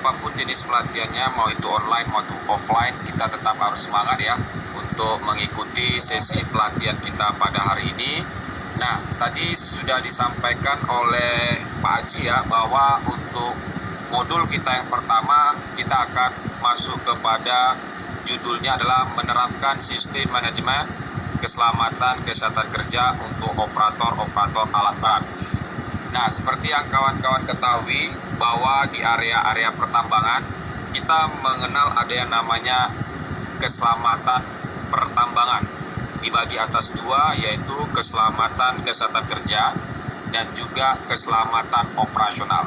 apapun jenis pelatihannya, mau itu online maupun offline, kita tetap harus semangat ya untuk mengikuti sesi pelatihan kita pada hari ini. Nah, tadi sudah disampaikan oleh Pak Haji ya, bahwa untuk modul kita yang pertama, kita akan masuk kepada judulnya adalah menerapkan sistem manajemen keselamatan kesehatan kerja untuk operator alat berat. Nah, seperti yang kawan-kawan ketahui bahwa di area-area pertambangan kita mengenal ada yang namanya keselamatan pertambangan. Dibagi atas dua, yaitu keselamatan kesehatan kerja dan juga keselamatan operasional.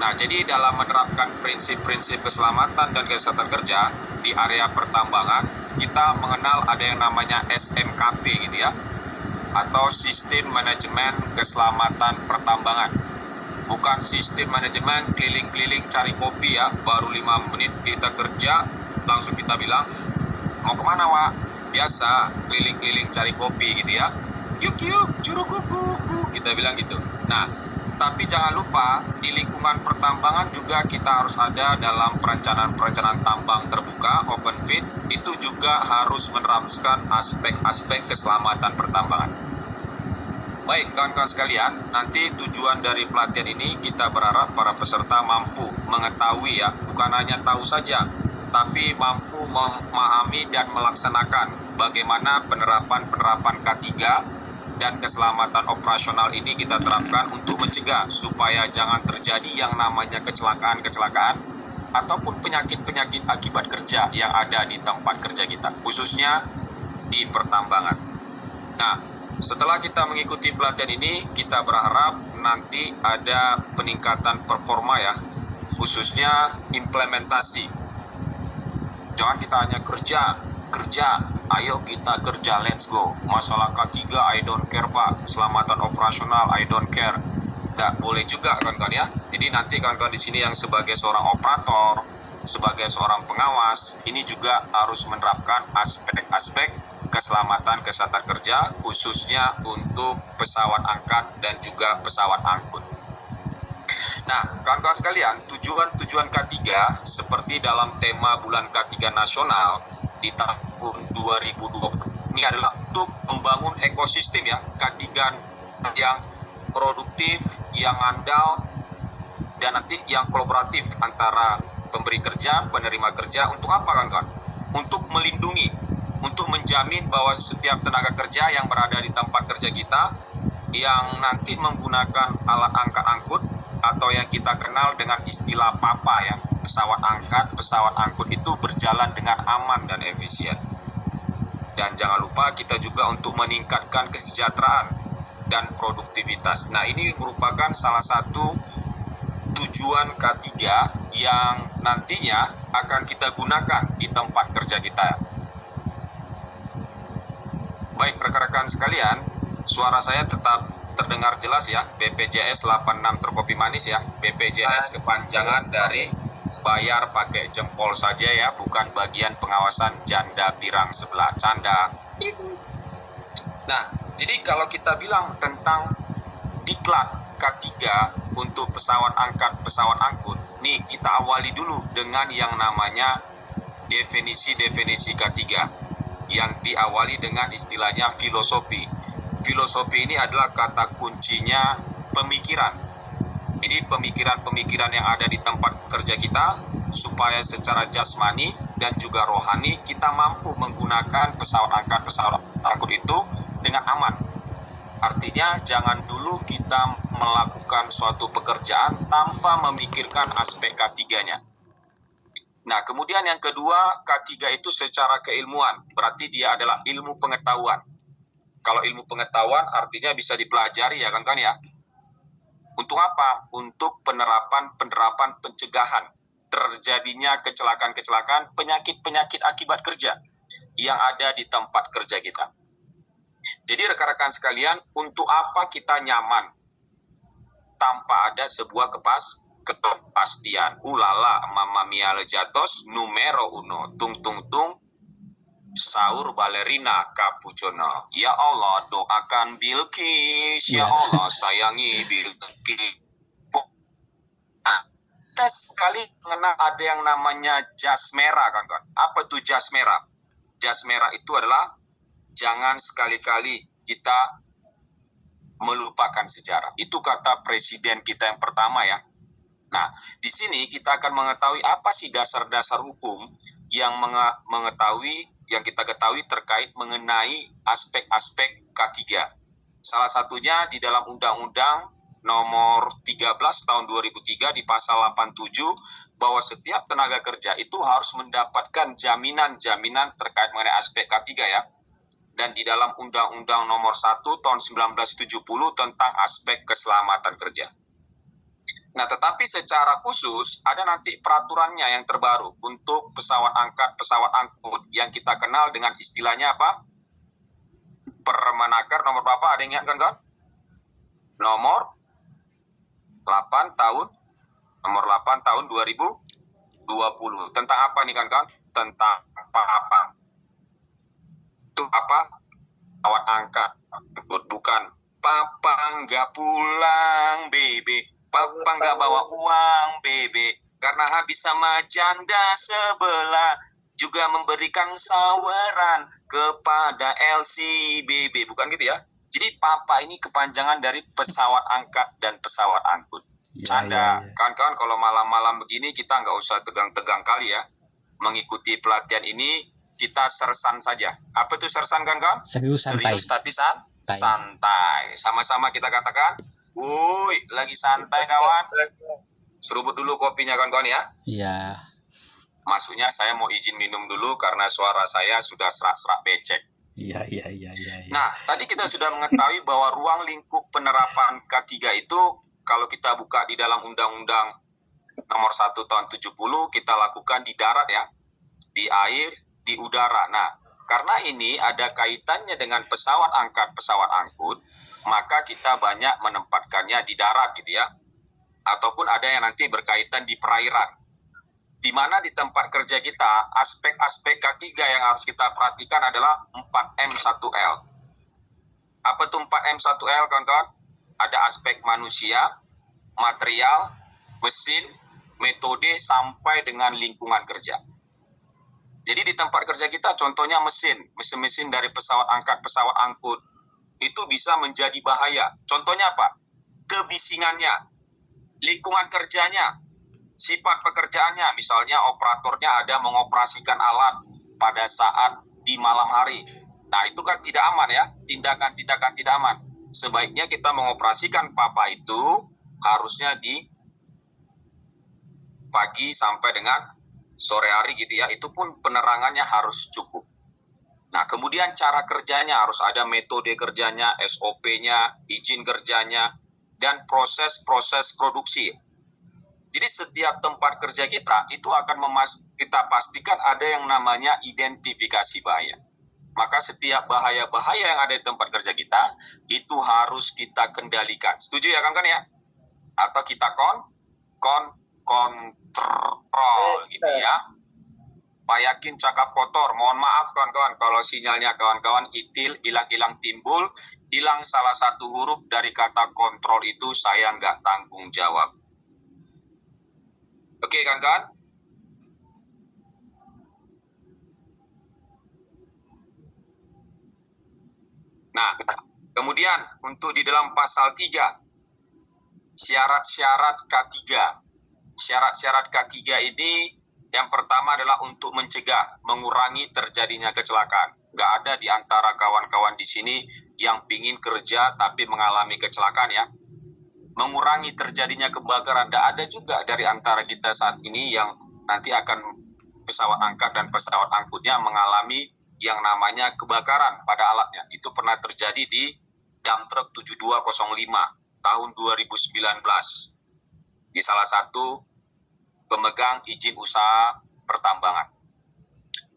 Nah, jadi dalam menerapkan prinsip-prinsip keselamatan dan kesehatan kerja di area pertambangan, kita mengenal ada yang namanya SMKP gitu ya, atau sistem manajemen keselamatan pertambangan. Bukan sistem manajemen keliling-keliling cari kopi ya, baru 5 menit kita kerja, langsung kita bilang, mau kemana Wak? Biasa, keliling-keliling cari kopi gitu ya. Yuk, juru kuku, kita bilang gitu. Nah, tapi jangan lupa, di lingkungan pertambangan juga kita harus ada dalam perencanaan tambang terbuka, open pit, itu juga harus menerapkan aspek-aspek keselamatan pertambangan. Baik, kawan-kawan sekalian, nanti tujuan dari pelatihan ini kita berharap para peserta mampu mengetahui ya, bukan hanya tahu saja, tapi mampu memahami dan melaksanakan bagaimana penerapan K3 dan keselamatan operasional ini kita terapkan untuk mencegah supaya jangan terjadi yang namanya kecelakaan ataupun penyakit-penyakit akibat kerja yang ada di tempat kerja kita, khususnya di pertambangan. Nah, setelah kita mengikuti pelatihan ini, kita berharap nanti ada peningkatan performa ya, khususnya implementasi. Jangan kita hanya kerja, ayo kita kerja, let's go. Masalah K3, I don't care Pak. Keselamatan operasional, I don't care. Tidak boleh juga kawan-kawan ya. Jadi nanti kawan-kawan di sini yang sebagai seorang operator, sebagai seorang pengawas, ini juga harus menerapkan aspek-aspek keselamatan kesehatan kerja, khususnya untuk pesawat angkat dan juga pesawat angkut. Nah, kawan-kawan sekalian, tujuan K3 seperti dalam tema bulan K3 nasional di tahun 2020 ini adalah untuk membangun ekosistem ya, K3 yang produktif, yang andal, dan nanti yang kolaboratif antara pemberi kerja, penerima kerja. Untuk apa kawan-kawan? Untuk melindungi, untuk menjamin bahwa setiap tenaga kerja yang berada di tempat kerja kita yang nanti menggunakan alat angkat-angkut atau yang kita kenal dengan istilah PAPA ya, pesawat angkat, pesawat angkut itu berjalan dengan aman dan efisien. Dan jangan lupa kita juga untuk meningkatkan kesejahteraan dan produktivitas. Nah, ini merupakan salah satu tujuan K3 yang nantinya akan kita gunakan di tempat kerja kita. Baik rekan-rekan sekalian, suara saya tetap terdengar jelas ya. BPJS 86 terkopi manis ya. BPJS kepanjangan dari bayar pakai jempol saja ya, bukan bagian pengawasan janda pirang sebelah. Canda. Nah, jadi kalau kita bilang tentang diklat K3 untuk pesawat angkat, pesawat angkut, nih kita awali dulu dengan yang namanya definisi K3 yang diawali dengan istilahnya filosofi. Filosofi ini adalah kata kuncinya pemikiran. Jadi pemikiran-pemikiran yang ada di tempat kerja kita supaya secara jasmani dan juga rohani kita mampu menggunakan pesawat angkut itu dengan aman. Artinya jangan dulu kita melakukan suatu pekerjaan tanpa memikirkan aspek K3-nya. Nah, kemudian yang kedua, K3 itu secara keilmuan, berarti dia adalah ilmu pengetahuan. Kalau ilmu pengetahuan artinya bisa dipelajari ya kan ya. Untuk apa? Untuk penerapan pencegahan terjadinya kecelakaan-kecelakaan, penyakit-penyakit akibat kerja yang ada di tempat kerja kita. Jadi rekan-rekan sekalian, untuk apa kita nyaman tanpa ada sebuah kepastian? Ulala, mamma mia lejatos, numero uno, tung tung tung, sahur balerina Cappuccino. Ya Allah, doakan Bilqis. Ya Allah, sayangi Bilqis. Nah, kita sekali mengenal ada yang namanya jas merah, kawan-kawan. Apa itu jas merah? Jas merah itu adalah jangan sekali-kali kita melupakan sejarah. Itu kata presiden kita yang pertama ya. Nah, di sini kita akan mengetahui apa sih dasar-dasar hukum yang yang kita ketahui terkait mengenai aspek-aspek K3. Salah satunya di dalam Undang-Undang nomor 13 tahun 2003 di pasal 87 bahwa setiap tenaga kerja itu harus mendapatkan jaminan-jaminan terkait mengenai aspek K3 ya. Dan di dalam Undang-Undang nomor 1 tahun 1970 tentang aspek keselamatan kerja. Nah, tetapi secara khusus ada nanti peraturannya yang terbaru untuk pesawat angkat, pesawat angkut yang kita kenal dengan istilahnya apa? Permenaker nomor berapa? Ada yang ingat kan? Nomor 8 tahun 2020. Tentang apa nih kan? Tentang apa? Itu apa? Pesawat angkat. Bukan papa nggak pulang, bebe. Papa nggak bawa uang, bebe. Karena habis sama janda sebelah. Juga memberikan saweran kepada LCBB. Bukan gitu ya? Jadi papa ini kepanjangan dari pesawat angkat dan pesawat angkut. Canda. Kawan-kawan kalau malam-malam begini kita nggak usah tegang-tegang kali ya. Mengikuti pelatihan ini kita sersan saja. Apa itu sersan kawan-kawan? Serius tapi santai. Sama-sama kita katakan, wuih, lagi santai kawan. Seruput dulu kopinya kawan-kawan ya. Iya. Maksudnya saya mau izin minum dulu karena suara saya sudah serak-serak becek. Iya. Nah, tadi kita sudah mengetahui bahwa ruang lingkup penerapan K3 itu kalau kita buka di dalam Undang-Undang nomor 1 tahun 70 kita lakukan di darat ya. Di air, di udara. Nah, karena ini ada kaitannya dengan pesawat angkat, pesawat angkut, maka kita banyak menempatkannya di darat gitu ya. Ataupun ada yang nanti berkaitan di perairan. Di mana di tempat kerja kita, aspek-aspek K3 yang harus kita perhatikan adalah 4M1L. Apa itu 4M1L, kawan-kawan? Ada aspek manusia, material, mesin, metode, sampai dengan lingkungan kerja. Jadi di tempat kerja kita contohnya mesin-mesin dari pesawat angkat, pesawat angkut, itu bisa menjadi bahaya. Contohnya apa? Kebisingannya, lingkungan kerjanya, sifat pekerjaannya, misalnya operatornya ada mengoperasikan alat pada saat di malam hari. Nah itu kan tidak aman ya, tindakan-tindakan tidak aman. Sebaiknya kita mengoperasikan papa itu harusnya di pagi sampai dengan sore hari gitu ya, itu pun penerangannya harus cukup. Nah, kemudian cara kerjanya harus ada metode kerjanya, SOP-nya, izin kerjanya, dan proses-proses produksi. Jadi setiap tempat kerja kita itu akan kita pastikan ada yang namanya identifikasi bahaya. Maka setiap bahaya-bahaya yang ada di tempat kerja kita itu harus kita kendalikan. Setuju ya kan ya? Atau kita kontrol gitu ya. Pak Yakin cakap kotor, mohon maaf kawan-kawan kalau sinyalnya kawan-kawan hilang timbul, hilang salah satu huruf dari kata kontrol itu saya nggak tanggung jawab. Oke kawan-kawan? Nah, kemudian untuk di dalam pasal 3, syarat-syarat K3. Syarat-syarat K3 ini yang pertama adalah untuk mencegah, mengurangi terjadinya kecelakaan. Nggak ada di antara kawan-kawan di sini yang pingin kerja tapi mengalami kecelakaan ya. Mengurangi terjadinya kebakaran. Nggak ada juga dari antara kita saat ini yang nanti akan pesawat angkat dan pesawat angkutnya mengalami yang namanya kebakaran pada alatnya. Itu pernah terjadi di dump truck 7205 tahun 2019. Di salah satu pemegang izin usaha pertambangan.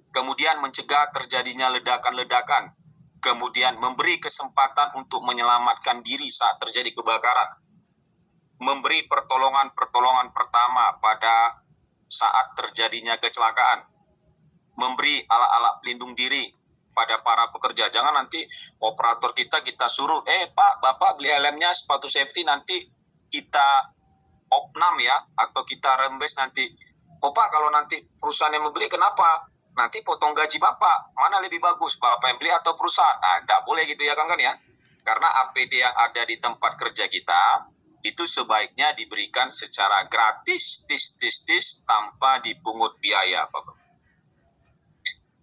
Kemudian mencegah terjadinya ledakan-ledakan. Kemudian memberi kesempatan untuk menyelamatkan diri saat terjadi kebakaran. Memberi pertolongan pertama pada saat terjadinya kecelakaan. Memberi alat-alat pelindung diri pada para pekerja. Jangan nanti operator kita suruh, Pak, Bapak beli helmnya, sepatu safety, nanti kita opnam ya, atau kita rembes nanti, oh Pak kalau nanti perusahaan yang membeli kenapa? Nanti potong gaji Bapak, mana lebih bagus, Bapak yang beli atau perusahaan? Nah, nggak boleh gitu ya kan ya. Karena APD yang ada di tempat kerja kita, itu sebaiknya diberikan secara gratis, tis, tanpa dipungut biaya, Bapak.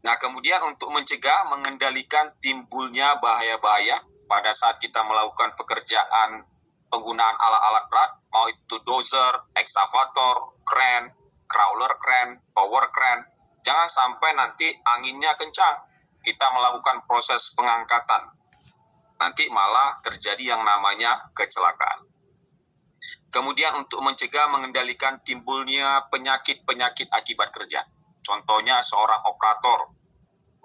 Nah, kemudian untuk mencegah, mengendalikan timbulnya bahaya-bahaya pada saat kita melakukan pekerjaan penggunaan alat-alat berat, mau itu dozer, eksavator, kren, crawler kren, power kren, jangan sampai nanti anginnya kencang, kita melakukan proses pengangkatan. Nanti malah terjadi yang namanya kecelakaan. Kemudian untuk mencegah, mengendalikan timbulnya penyakit-penyakit akibat kerja. Contohnya seorang operator,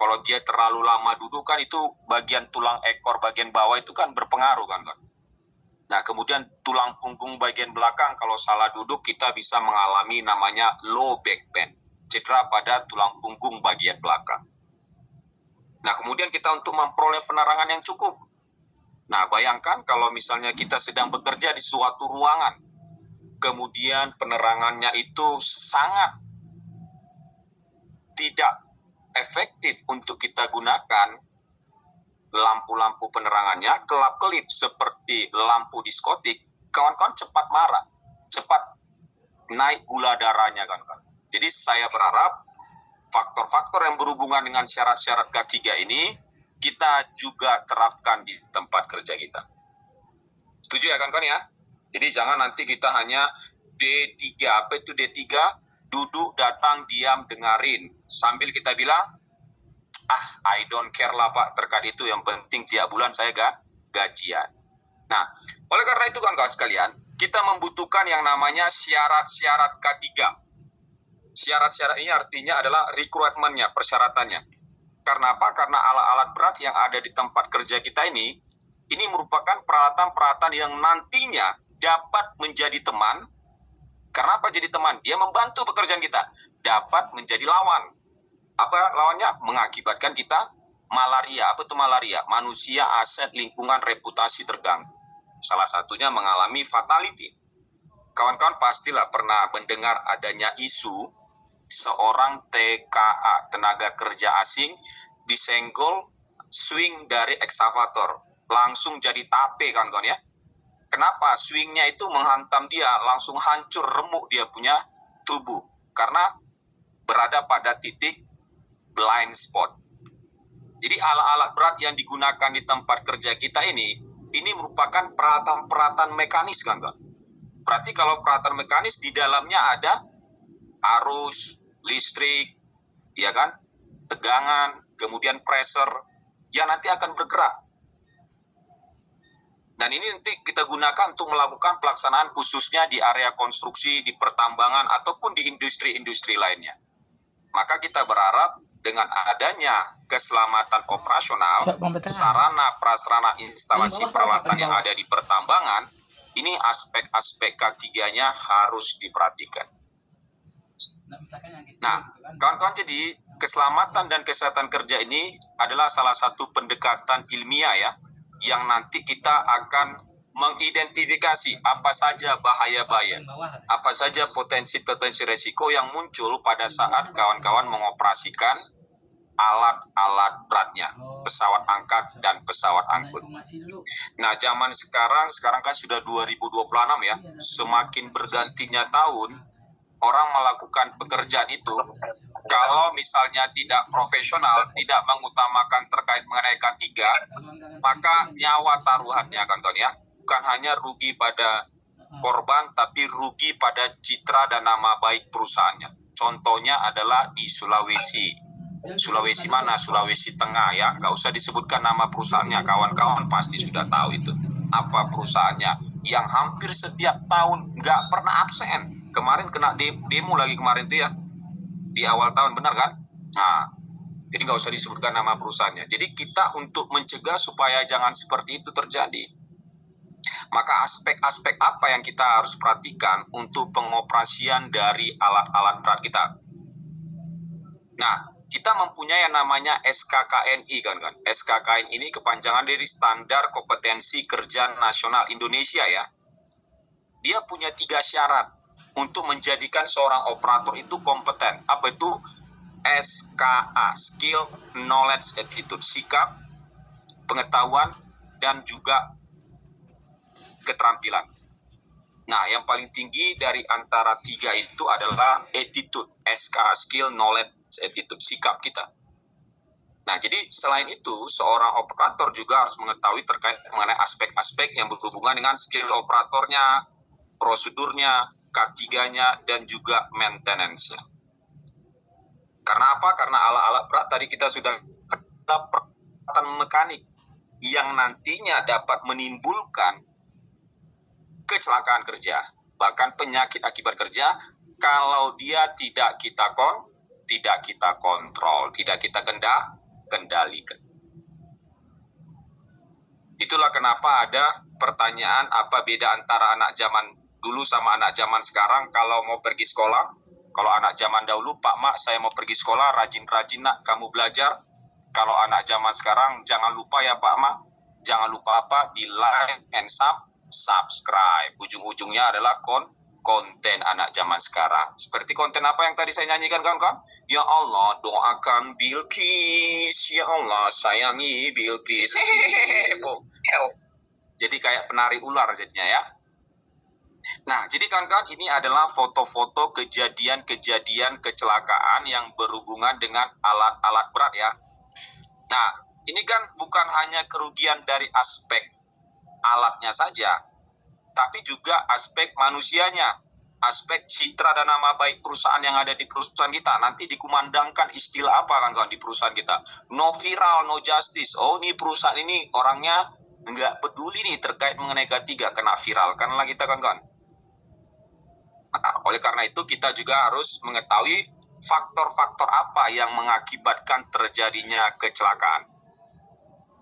kalau dia terlalu lama duduk kan itu bagian tulang ekor bagian bawah itu kan berpengaruh kan. Nah kemudian tulang punggung bagian belakang kalau salah duduk kita bisa mengalami namanya low back pain, cedera pada tulang punggung bagian belakang. Nah kemudian kita untuk memperoleh penerangan yang cukup. Nah bayangkan kalau misalnya kita sedang bekerja di suatu ruangan, kemudian penerangannya itu sangat tidak efektif untuk kita gunakan, lampu-lampu penerangannya kelap-kelip seperti lampu diskotik, kawan-kawan cepat marah, cepat naik gula darahnya kawan-kawan. Jadi saya berharap faktor-faktor yang berhubungan dengan syarat-syarat K3 ini kita juga terapkan di tempat kerja kita. Setuju ya kawan-kawan ya? Jadi jangan nanti kita hanya D3, apa itu D3? Duduk, datang, diam, dengarin. Sambil kita bilang, I don't care lah Pak terkait itu, yang penting tiap bulan saya gajian. Nah, oleh karena itu kawan-kawan sekalian, kita membutuhkan yang namanya syarat-syarat K3. Syarat-syarat ini artinya adalah requirement-nya, persyaratannya. Karena apa? Karena alat-alat berat yang ada di tempat kerja kita ini merupakan peralatan-peralatan yang nantinya dapat menjadi teman. Karena apa jadi teman? Dia membantu pekerjaan kita. Dapat menjadi lawan. Apa lawannya? Mengakibatkan kita malaria. Apa itu malaria? Manusia, aset, lingkungan, reputasi terganggu. Salah satunya mengalami fatality. Kawan-kawan pastilah pernah mendengar adanya isu seorang TKA, tenaga kerja asing, disenggol swing dari eksavator. Langsung jadi tape kawan-kawan ya. Kenapa? Swingnya itu menghantam dia, langsung hancur, remuk dia punya tubuh. Karena berada pada titik blind spot. Jadi alat-alat berat yang digunakan di tempat kerja kita ini merupakan peralatan-peralatan mekanis kan, Bang? Berarti kalau peralatan mekanis di dalamnya ada arus, listrik, ya kan? Tegangan, kemudian pressure, yang nanti akan bergerak. Dan ini nanti kita gunakan untuk melakukan pelaksanaan khususnya di area konstruksi, di pertambangan, ataupun di industri-industri lainnya. Maka kita berharap dengan adanya keselamatan operasional, sarana, prasarana, instalasi peralatan yang ada di pertambangan, ini aspek-aspek K3-nya harus diperhatikan. Nah, kawan-kawan, jadi keselamatan dan kesehatan kerja ini adalah salah satu pendekatan ilmiah ya, yang nanti kita akan mengidentifikasi apa saja bahaya-bahaya, apa saja potensi-potensi resiko yang muncul pada saat kawan-kawan mengoperasikan alat-alat beratnya, pesawat angkat dan pesawat angkut. Nah, zaman sekarang kan sudah 2026 ya, semakin bergantinya tahun, orang melakukan pekerjaan itu, kalau misalnya tidak profesional, tidak mengutamakan terkait mengenai K3, maka nyawa taruhannya kawan-kawan ya, bukan hanya rugi pada korban, tapi rugi pada citra dan nama baik perusahaannya. Contohnya adalah di Sulawesi. Sulawesi mana? Sulawesi Tengah ya, nggak usah disebutkan nama perusahaannya, kawan-kawan pasti sudah tahu itu. Apa perusahaannya, yang hampir setiap tahun nggak pernah absen. Kemarin kena demo lagi kemarin tuh ya, di awal tahun, benar kan? Nah, jadi nggak usah disebutkan nama perusahaannya. Jadi kita untuk mencegah supaya jangan seperti itu terjadi, maka aspek-aspek apa yang kita harus perhatikan untuk pengoperasian dari alat-alat berat kita? Nah, kita mempunyai yang namanya SKKNI kan? SKKNI ini kepanjangan dari Standar Kompetensi Kerja Nasional Indonesia ya. dia punya 3 syarat untuk menjadikan seorang operator itu kompeten. Apa itu? SKA, skill, knowledge, attitude, sikap, pengetahuan, dan juga keterampilan. Nah, yang paling tinggi dari antara 3 itu adalah attitude, SKA, skill, knowledge, attitude, sikap kita. Nah, jadi selain itu, seorang operator juga harus mengetahui terkait mengenai aspek-aspek yang berhubungan dengan skill operatornya, prosedurnya, K3-nya, dan juga maintenance-nya. Karena apa? Karena alat-alat berat tadi kita sudah ada peralatan mekanik yang nantinya dapat menimbulkan kecelakaan kerja, bahkan penyakit akibat kerja kalau dia tidak kita kontrol, tidak kita kendalikan. Itulah kenapa ada pertanyaan apa beda antara anak zaman dulu sama anak zaman sekarang kalau mau pergi sekolah. Kalau anak zaman dahulu, Pak Mak, saya mau pergi sekolah, rajin-rajin nak, kamu belajar. Kalau anak zaman sekarang, jangan lupa ya Pak Mak, jangan lupa apa, di like and subscribe. Ujung-ujungnya adalah konten anak zaman sekarang. Seperti konten apa yang tadi saya nyanyikan kawan-kawan? Ya Allah, doakan Bilqis. Ya Allah, sayangi Bilqis. Jadi kayak penari ular jadinya ya. Nah, jadi kawan-kawan, ini adalah foto-foto kejadian-kejadian kecelakaan yang berhubungan dengan alat-alat berat ya. Nah, ini kan bukan hanya kerugian dari aspek alatnya saja, tapi juga aspek manusianya, aspek citra dan nama baik perusahaan yang ada di perusahaan kita. Nanti dikumandangkan istilah apa kan di perusahaan kita? No viral, no justice. Oh, ini perusahaan ini orangnya nggak peduli nih terkait mengenai K3, kena viral. Karena kita kan. Nah, oleh karena itu kita juga harus mengetahui faktor-faktor apa yang mengakibatkan terjadinya kecelakaan.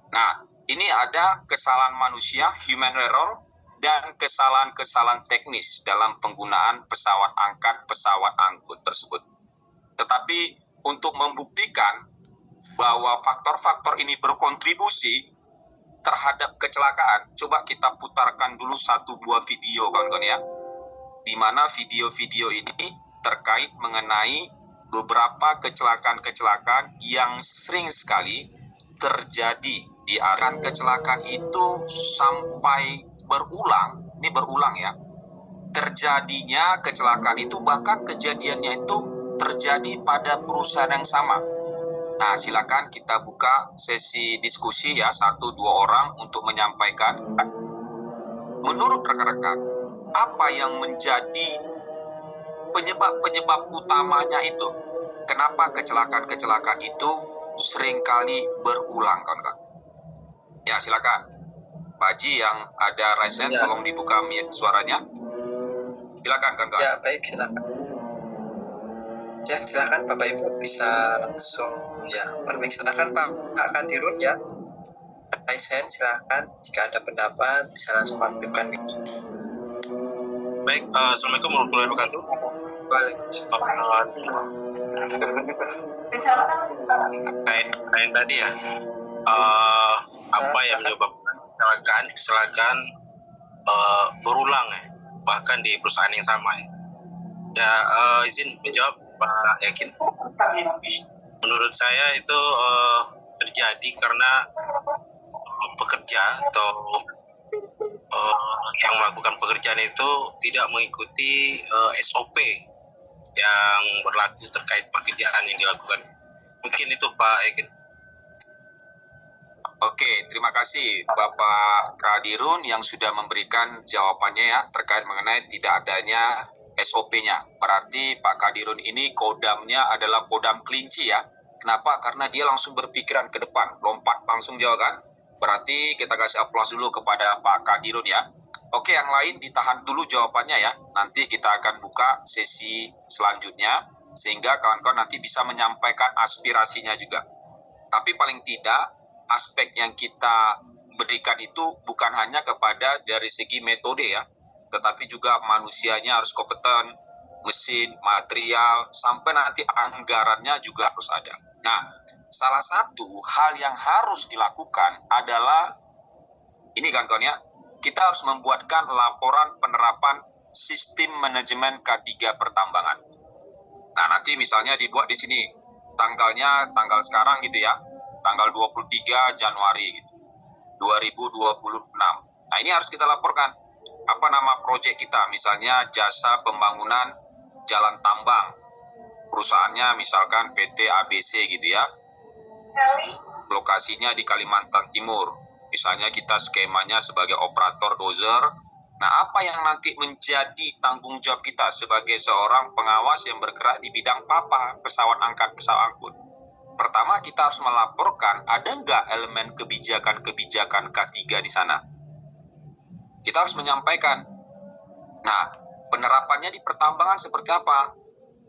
Nah, ini ada kesalahan manusia, human error, dan kesalahan-kesalahan teknis dalam penggunaan pesawat angkat, pesawat angkut tersebut. Tetapi untuk membuktikan bahwa faktor-faktor ini berkontribusi terhadap kecelakaan, coba kita putarkan dulu 1-2 video kawan-kawan ya. Di mana video-video ini terkait mengenai beberapa kecelakaan-kecelakaan yang sering sekali terjadi di area kecelakaan itu sampai berulang. Ini berulang ya. Terjadinya kecelakaan itu bahkan kejadiannya itu terjadi pada perusahaan yang sama. Nah, silakan kita buka sesi diskusi ya 1-2 orang untuk menyampaikan menurut rekan-rekan apa yang menjadi penyebab utamanya itu? Kenapa kecelakaan-kecelakaan itu seringkali berulang, kawan-kawan? Ya, silakan. Pak Haji yang ada raise hand, tolong dibuka suaranya. Silakan, kawan-kawan. Ya, baik, silakan. Ya, silakan Bapak Ibu bisa langsung ya silakan Pak Kadirun ya. Raise hand, silakan. Jika ada pendapat bisa langsung aktifkan. Baik, Assalamualaikum warahmatullahi wabarakatuh. Kain tadi ya, apa yang menyebabkan kecelakaan berulang ya, bahkan di perusahaan yang sama ya. Izin menjawab Pak Yakin. Menurut saya itu terjadi karena pekerja atau yang melakukan pekerjaan itu tidak mengikuti SOP yang berlaku terkait pekerjaan yang dilakukan. Mungkin itu Pak Ekin. Oke, terima kasih Bapak Kadirun yang sudah memberikan jawabannya ya terkait mengenai tidak adanya SOP-nya. Berarti Pak Kadirun ini kodamnya adalah kodam kelinci ya. Kenapa? Karena dia langsung berpikiran ke depan, lompat langsung jawab kan. Berarti kita kasih aplaus dulu kepada Pak Kadirun ya. Oke, yang lain ditahan dulu jawabannya ya. Nanti kita akan buka sesi selanjutnya, sehingga kawan-kawan nanti bisa menyampaikan aspirasinya juga. Tapi paling tidak, aspek yang kita berikan itu bukan hanya kepada dari segi metode ya, tetapi juga manusianya harus kompeten, mesin, material, sampai nanti anggarannya juga harus ada. Nah, salah satu hal yang harus dilakukan adalah, ini kan kawan ya, kita harus membuatkan laporan penerapan sistem manajemen K3 pertambangan. Nah, nanti misalnya dibuat di sini tanggalnya tanggal sekarang gitu ya, tanggal 23 Januari 2026. Nah, ini harus kita laporkan. Apa nama proyek kita? Misalnya jasa pembangunan jalan tambang. Perusahaannya misalkan PT ABC gitu ya. Lokasinya di Kalimantan Timur. Misalnya kita skemanya sebagai operator dozer. Nah, apa yang nanti menjadi tanggung jawab kita sebagai seorang pengawas yang bergerak di bidang PAPA, pesawat angkat, pesawat angkut? Pertama, kita harus melaporkan ada nggak elemen kebijakan K3 di sana. Kita harus menyampaikan. Nah, penerapannya di pertambangan seperti apa?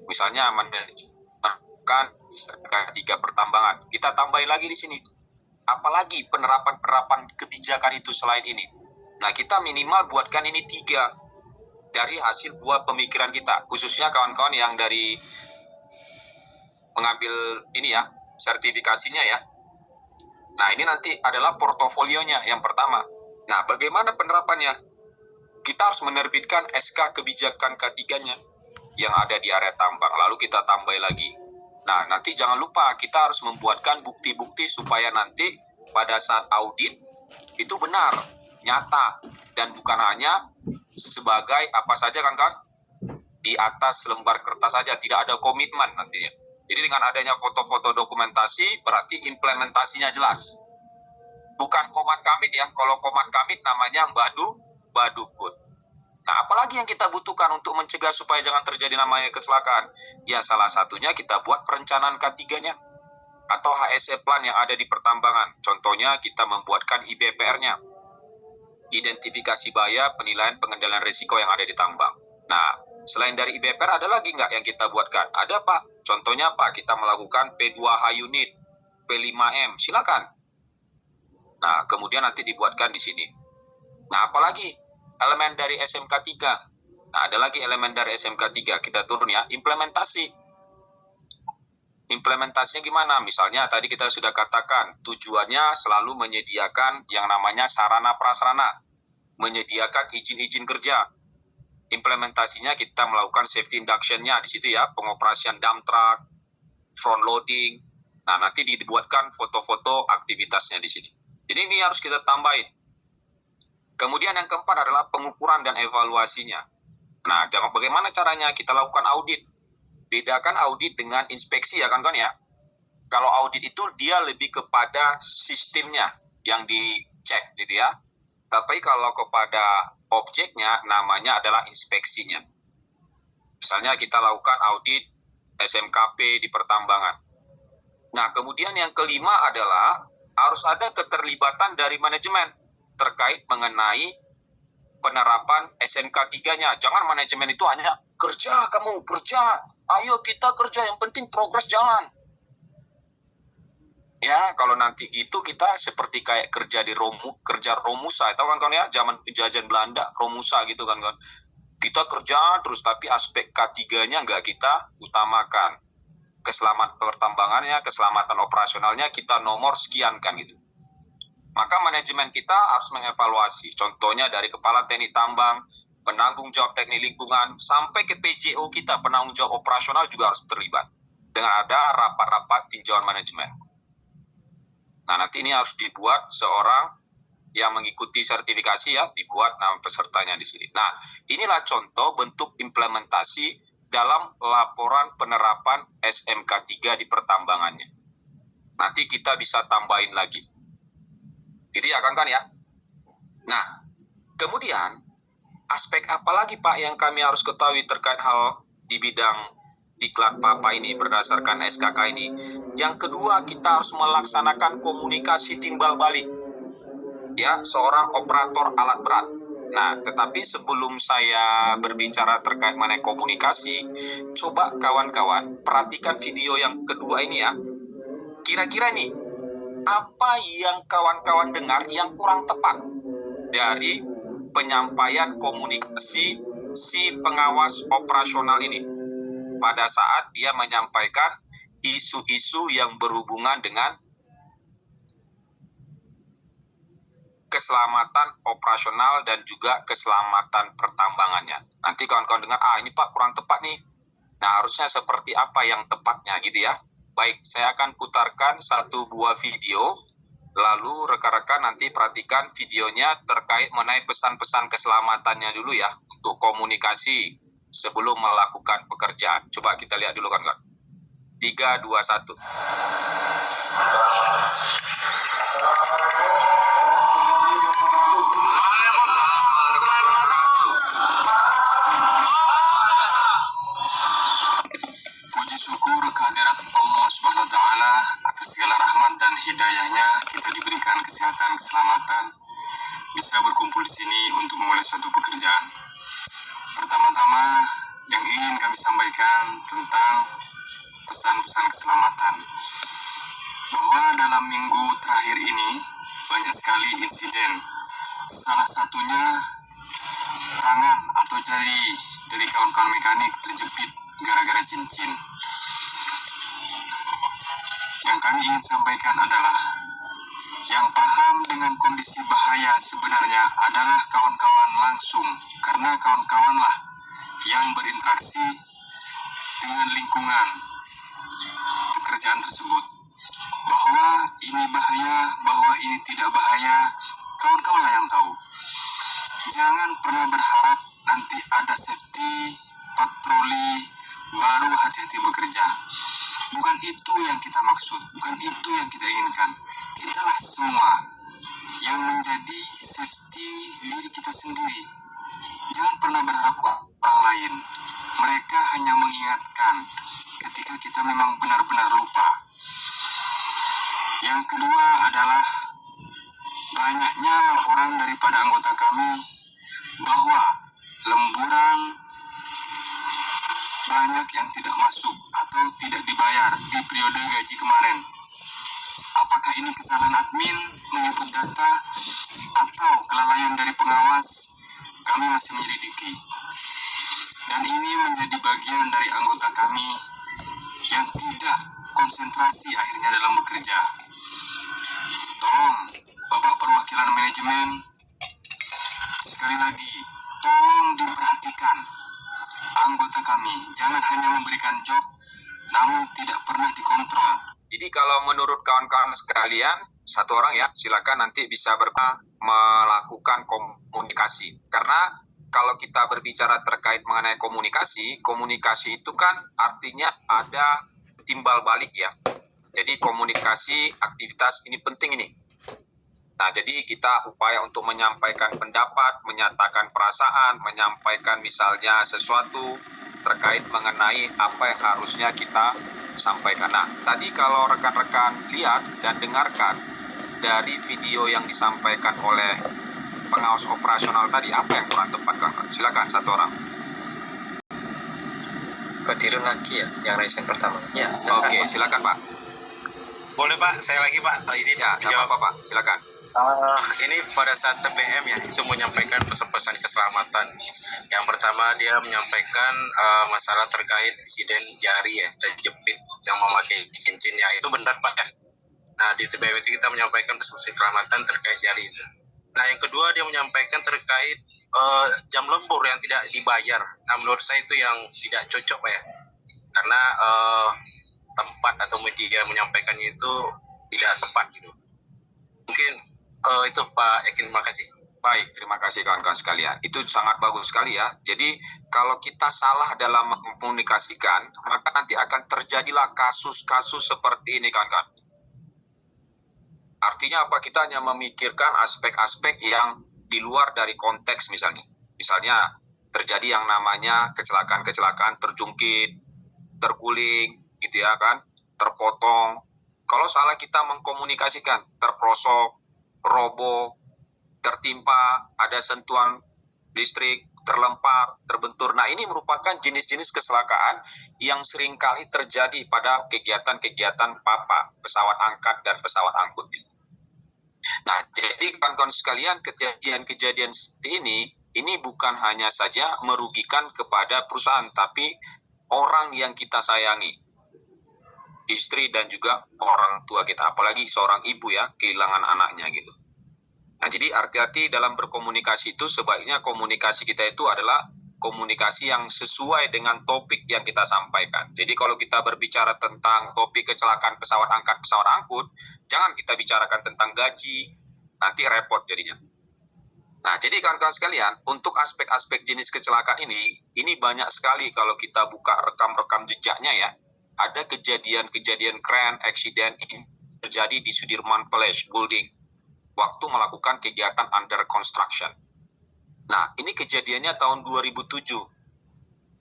Misalnya menerapkan K3 pertambangan. Kita tambahin lagi di sini. Apalagi penerapan kebijakan itu selain ini. Nah, kita minimal buatkan ini 3 dari hasil buah pemikiran kita. Khususnya kawan-kawan yang dari mengambil ini ya, sertifikasinya ya. Nah, ini nanti adalah portofolionya yang pertama. Nah, bagaimana penerapannya? Kita harus menerbitkan SK kebijakan K3-nya yang ada di area tambang. Lalu kita tambah lagi. Nah, nanti jangan lupa kita harus membuatkan bukti-bukti supaya nanti pada saat audit itu benar, nyata, dan bukan hanya sebagai apa saja kan di atas lembar kertas saja, tidak ada komitmen nantinya. Jadi dengan adanya foto-foto dokumentasi berarti implementasinya jelas. Bukan command commit ya, kalau command commit namanya badukut. Nah, apalagi yang kita butuhkan untuk mencegah supaya jangan terjadi namanya kecelakaan? Ya, salah satunya kita buat perencanaan K3-nya atau HSE plan yang ada di pertambangan. Contohnya kita membuatkan IBPR-nya. Identifikasi bahaya, penilaian pengendalian risiko yang ada di tambang. Nah, selain dari IBPR ada lagi nggak yang kita buatkan? Ada, Pak. Contohnya apa? Kita melakukan P2H unit, P5M. Silakan. Nah, kemudian nanti dibuatkan di sini. Nah, apalagi elemen dari SMK 3. Nah, ada lagi elemen dari SMK 3. Kita turun ya, implementasi. Implementasinya gimana? Misalnya tadi kita sudah katakan, tujuannya selalu menyediakan yang namanya sarana prasarana. Menyediakan izin-izin kerja. Implementasinya kita melakukan safety induction-nya di situ ya, pengoperasian dump truck, front loading. Nah, nanti dibuatkan foto-foto aktivitasnya di sini. Jadi ini harus kita tambahin. Kemudian yang keempat adalah pengukuran dan evaluasinya. Nah, bagaimana caranya kita lakukan audit? Bedakan audit dengan inspeksi ya kan ya. Kalau audit itu dia lebih kepada sistemnya yang dicek gitu ya. Tapi kalau kepada objeknya namanya adalah inspeksinya. Misalnya kita lakukan audit SMKP di pertambangan. Nah, kemudian yang kelima adalah harus ada keterlibatan dari manajemen terkait mengenai penerapan SMK 3-nya. Jangan manajemen itu hanya kerja, ayo kita kerja, yang penting progres jalan. Ya, kalau nanti itu kita seperti kayak kerja Romusa, tahu kan ya, zaman penjajahan Belanda, Romusa gitu kan. Kita kerja terus tapi aspek K3-nya nggak kita utamakan. Keselamatan pertambangannya, keselamatan operasionalnya kita nomor sekian kan gitu. Maka manajemen kita harus mengevaluasi. Contohnya dari Kepala Teknik Tambang, penanggung jawab teknik lingkungan, sampai ke PJO kita, penanggung jawab operasional juga harus terlibat. Dengan ada rapat-rapat tinjauan manajemen. Nah, nanti ini harus dibuat seorang yang mengikuti sertifikasi ya, dibuat nama pesertanya di sini. Nah, inilah contoh bentuk implementasi dalam laporan penerapan SMK 3 di pertambangannya. Nanti kita bisa tambahin lagi. Gitu ya kan ya. Nah, kemudian aspek apa lagi Pak yang kami harus ketahui terkait hal di bidang diklat PAPA ini berdasarkan SKK ini? Yang kedua, kita harus melaksanakan komunikasi timbal balik. Ya, seorang operator alat berat. Nah, tetapi sebelum saya berbicara terkait mengenai komunikasi, coba kawan-kawan perhatikan video yang kedua ini ya. Kira-kira nih, apa yang kawan-kawan dengar yang kurang tepat dari penyampaian komunikasi si pengawas operasional ini pada saat dia menyampaikan isu-isu yang berhubungan dengan keselamatan operasional dan juga keselamatan pertambangannya. Nanti kawan-kawan dengar, ini Pak kurang tepat nih. Nah, harusnya seperti apa yang tepatnya gitu ya. Baik, saya akan putarkan 1 buah video. Lalu rekan-rekan nanti perhatikan videonya terkait mengenai pesan-pesan keselamatannya dulu ya, untuk komunikasi sebelum melakukan pekerjaan. Coba kita lihat dulu kan. 3, 2, 1. Puji syukur kehadirat Allah Subhanahu wa Ta'ala atas segala rahmat dan hidayahnya, kita diberikan kesehatan, keselamatan, bisa berkumpul di sini untuk memulai suatu pekerjaan. Pertama-tama yang ingin kami sampaikan tentang pesan-pesan keselamatan, bahwa dalam minggu terakhir ini banyak sekali insiden. Salah satunya tangan atau jari dari kawan-kawan mekanik terjepit gara-gara cincin. Yang kami ingin sampaikan adalah yang paham dengan kondisi bahaya sebenarnya adalah kawan-kawan langsung, karena kawan-kawanlah yang berinteraksi dengan lingkungan pekerjaan tersebut. Bahwa ini bahaya, bahwa ini tidak bahaya, kawan-kawanlah yang tahu. Jangan pernah berharap nanti ada safety, patroli, baru hati-hati bekerja. Bukan itu yang kita maksud, bukan itu yang kita inginkan. Kitalah semua yang menjadi safety diri kita sendiri. Jangan pernah berharap orang lain. Mereka hanya mengingatkan ketika kita memang benar-benar lupa. Yang kedua adalah banyaknya laporan daripada anggota kami bahwa lemburan banyak yang tidak masuk atau tidak dibayar di periode gaji kemarin. Apakah ini kesalahan admin menginput data atau kelalaian dari pengawas? Kami masih menyelidiki. Dan ini menjadi bagian dari anggota kami yang tidak konsentrasi akhirnya dalam bekerja. Tolong, Bapak Perwakilan Manajemen, sekali lagi, tolong diperhatikan anggota kami. Jangan hanya memberikan job, namun tidak pernah dikontrol. Jadi kalau menurut kawan-kawan sekalian, satu orang ya, silakan nanti bisa melakukan komunikasi. Karena kalau kita berbicara terkait mengenai komunikasi, komunikasi itu kan artinya ada timbal balik ya. Jadi komunikasi, aktivitas ini penting ini. Nah, jadi kita upaya untuk menyampaikan pendapat, menyatakan perasaan, menyampaikan misalnya sesuatu terkait mengenai apa yang harusnya kita sampaikan. Nah, tadi kalau rekan-rekan lihat dan dengarkan dari video yang disampaikan oleh pengawas operasional tadi, apa yang kurang tepat kan? Silakan satu orang. Pak Dirun lagi ya, yang resen pertama. Ya, silakan. Oke, silakan Pak. Boleh Pak, saya lagi Pak, izin Ya, jawab. apa Pak, silakan. Ini pada saat TBM ya, itu menyampaikan pesan-pesan keselamatan. Yang pertama dia menyampaikan masalah terkait insiden jari ya, terjepit yang memakai cincinnya. Itu benar Pak ya. Nah di TBM itu kita menyampaikan pesan-pesan keselamatan terkait jari itu. Nah yang kedua dia menyampaikan terkait jam lembur yang tidak dibayar. Nah menurut saya itu yang tidak cocok Pak ya. Karena tempat atau media menyampaikannya itu tidak tepat gitu. Mungkin itu Pak Ekin, terima kasih. Baik, terima kasih kawan-kawan sekalian. Itu sangat bagus sekali ya. Jadi kalau kita salah dalam mengkomunikasikan, maka nanti akan terjadilah kasus-kasus seperti ini kawan-kawan. Artinya apa? Kita hanya memikirkan aspek-aspek yang di luar dari konteks misalnya. Misalnya terjadi yang namanya kecelakaan-kecelakaan terjungkit, terguling, gitu ya kan, terpotong. Kalau salah kita mengkomunikasikan, terprosok, roboh, tertimpa, ada sentuhan listrik, terlempar, terbentur. Nah, ini merupakan jenis-jenis kecelakaan yang seringkali terjadi pada kegiatan-kegiatan pesawat angkat dan pesawat angkut. Nah, jadi kawan-kawan sekalian, kejadian-kejadian seperti ini bukan hanya saja merugikan kepada perusahaan, tapi orang yang kita sayangi. Istri dan juga orang tua kita, apalagi seorang ibu ya, kehilangan anaknya gitu. Nah, jadi hati-hati dalam berkomunikasi itu, sebaiknya komunikasi kita itu adalah komunikasi yang sesuai dengan topik yang kita sampaikan. Jadi kalau kita berbicara tentang topik kecelakaan pesawat angkut, jangan kita bicarakan tentang gaji, nanti repot jadinya. Nah, jadi kawan-kawan sekalian, untuk aspek-aspek jenis kecelakaan ini banyak sekali kalau kita buka rekam-rekam jejaknya ya. Ada kejadian-kejadian kren, eksiden ini terjadi di Sudirman Palace Building waktu melakukan kegiatan under construction. Nah, ini kejadiannya tahun 2007.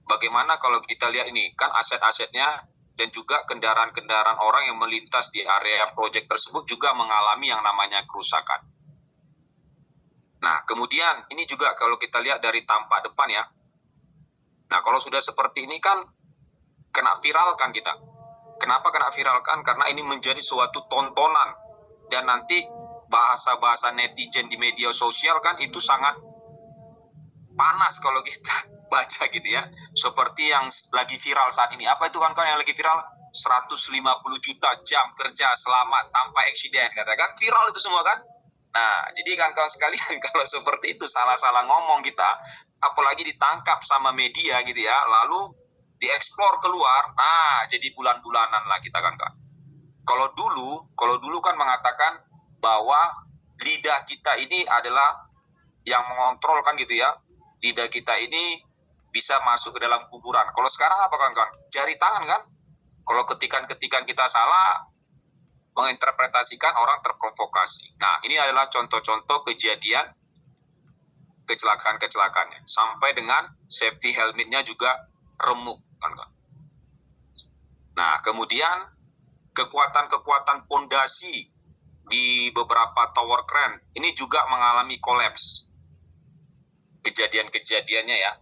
Bagaimana kalau kita lihat ini, kan aset-asetnya dan juga kendaraan-kendaraan orang yang melintas di area proyek tersebut juga mengalami yang namanya kerusakan. Nah, kemudian ini juga kalau kita lihat dari tampak depan ya. Nah, kalau sudah seperti ini kan kena viralkan kita. Kenapa kena viralkan? Karena ini menjadi suatu tontonan. Dan nanti bahasa-bahasa netizen di media sosial kan itu sangat panas kalau kita baca gitu ya. Seperti yang lagi viral saat ini. Apa itu kawan-kawan yang lagi viral? 150 juta jam kerja selamat tanpa eksiden. Katakan viral itu semua kan? Nah, jadi kawan-kawan sekalian kalau seperti itu salah-salah ngomong kita, apalagi ditangkap sama media gitu ya, lalu dieksplor keluar, nah jadi bulan-bulanan lah kita kawan-kawan. Kalau dulu kan mengatakan bahwa lidah kita ini adalah yang mengontrol kan gitu ya. Lidah kita ini bisa masuk ke dalam kuburan. Kalau sekarang apa kawan-kawan? Jari tangan kan? Kalau ketikan-ketikan kita salah, menginterpretasikan orang terprovokasi. Nah, ini adalah contoh-contoh kejadian kecelakaan-kecelakaannya. Sampai dengan safety helmetnya juga remuk. Kawan-kawan. Nah, kemudian kekuatan-kekuatan pondasi di beberapa tower crane ini juga mengalami kolaps. Kejadian-kejadiannya ya,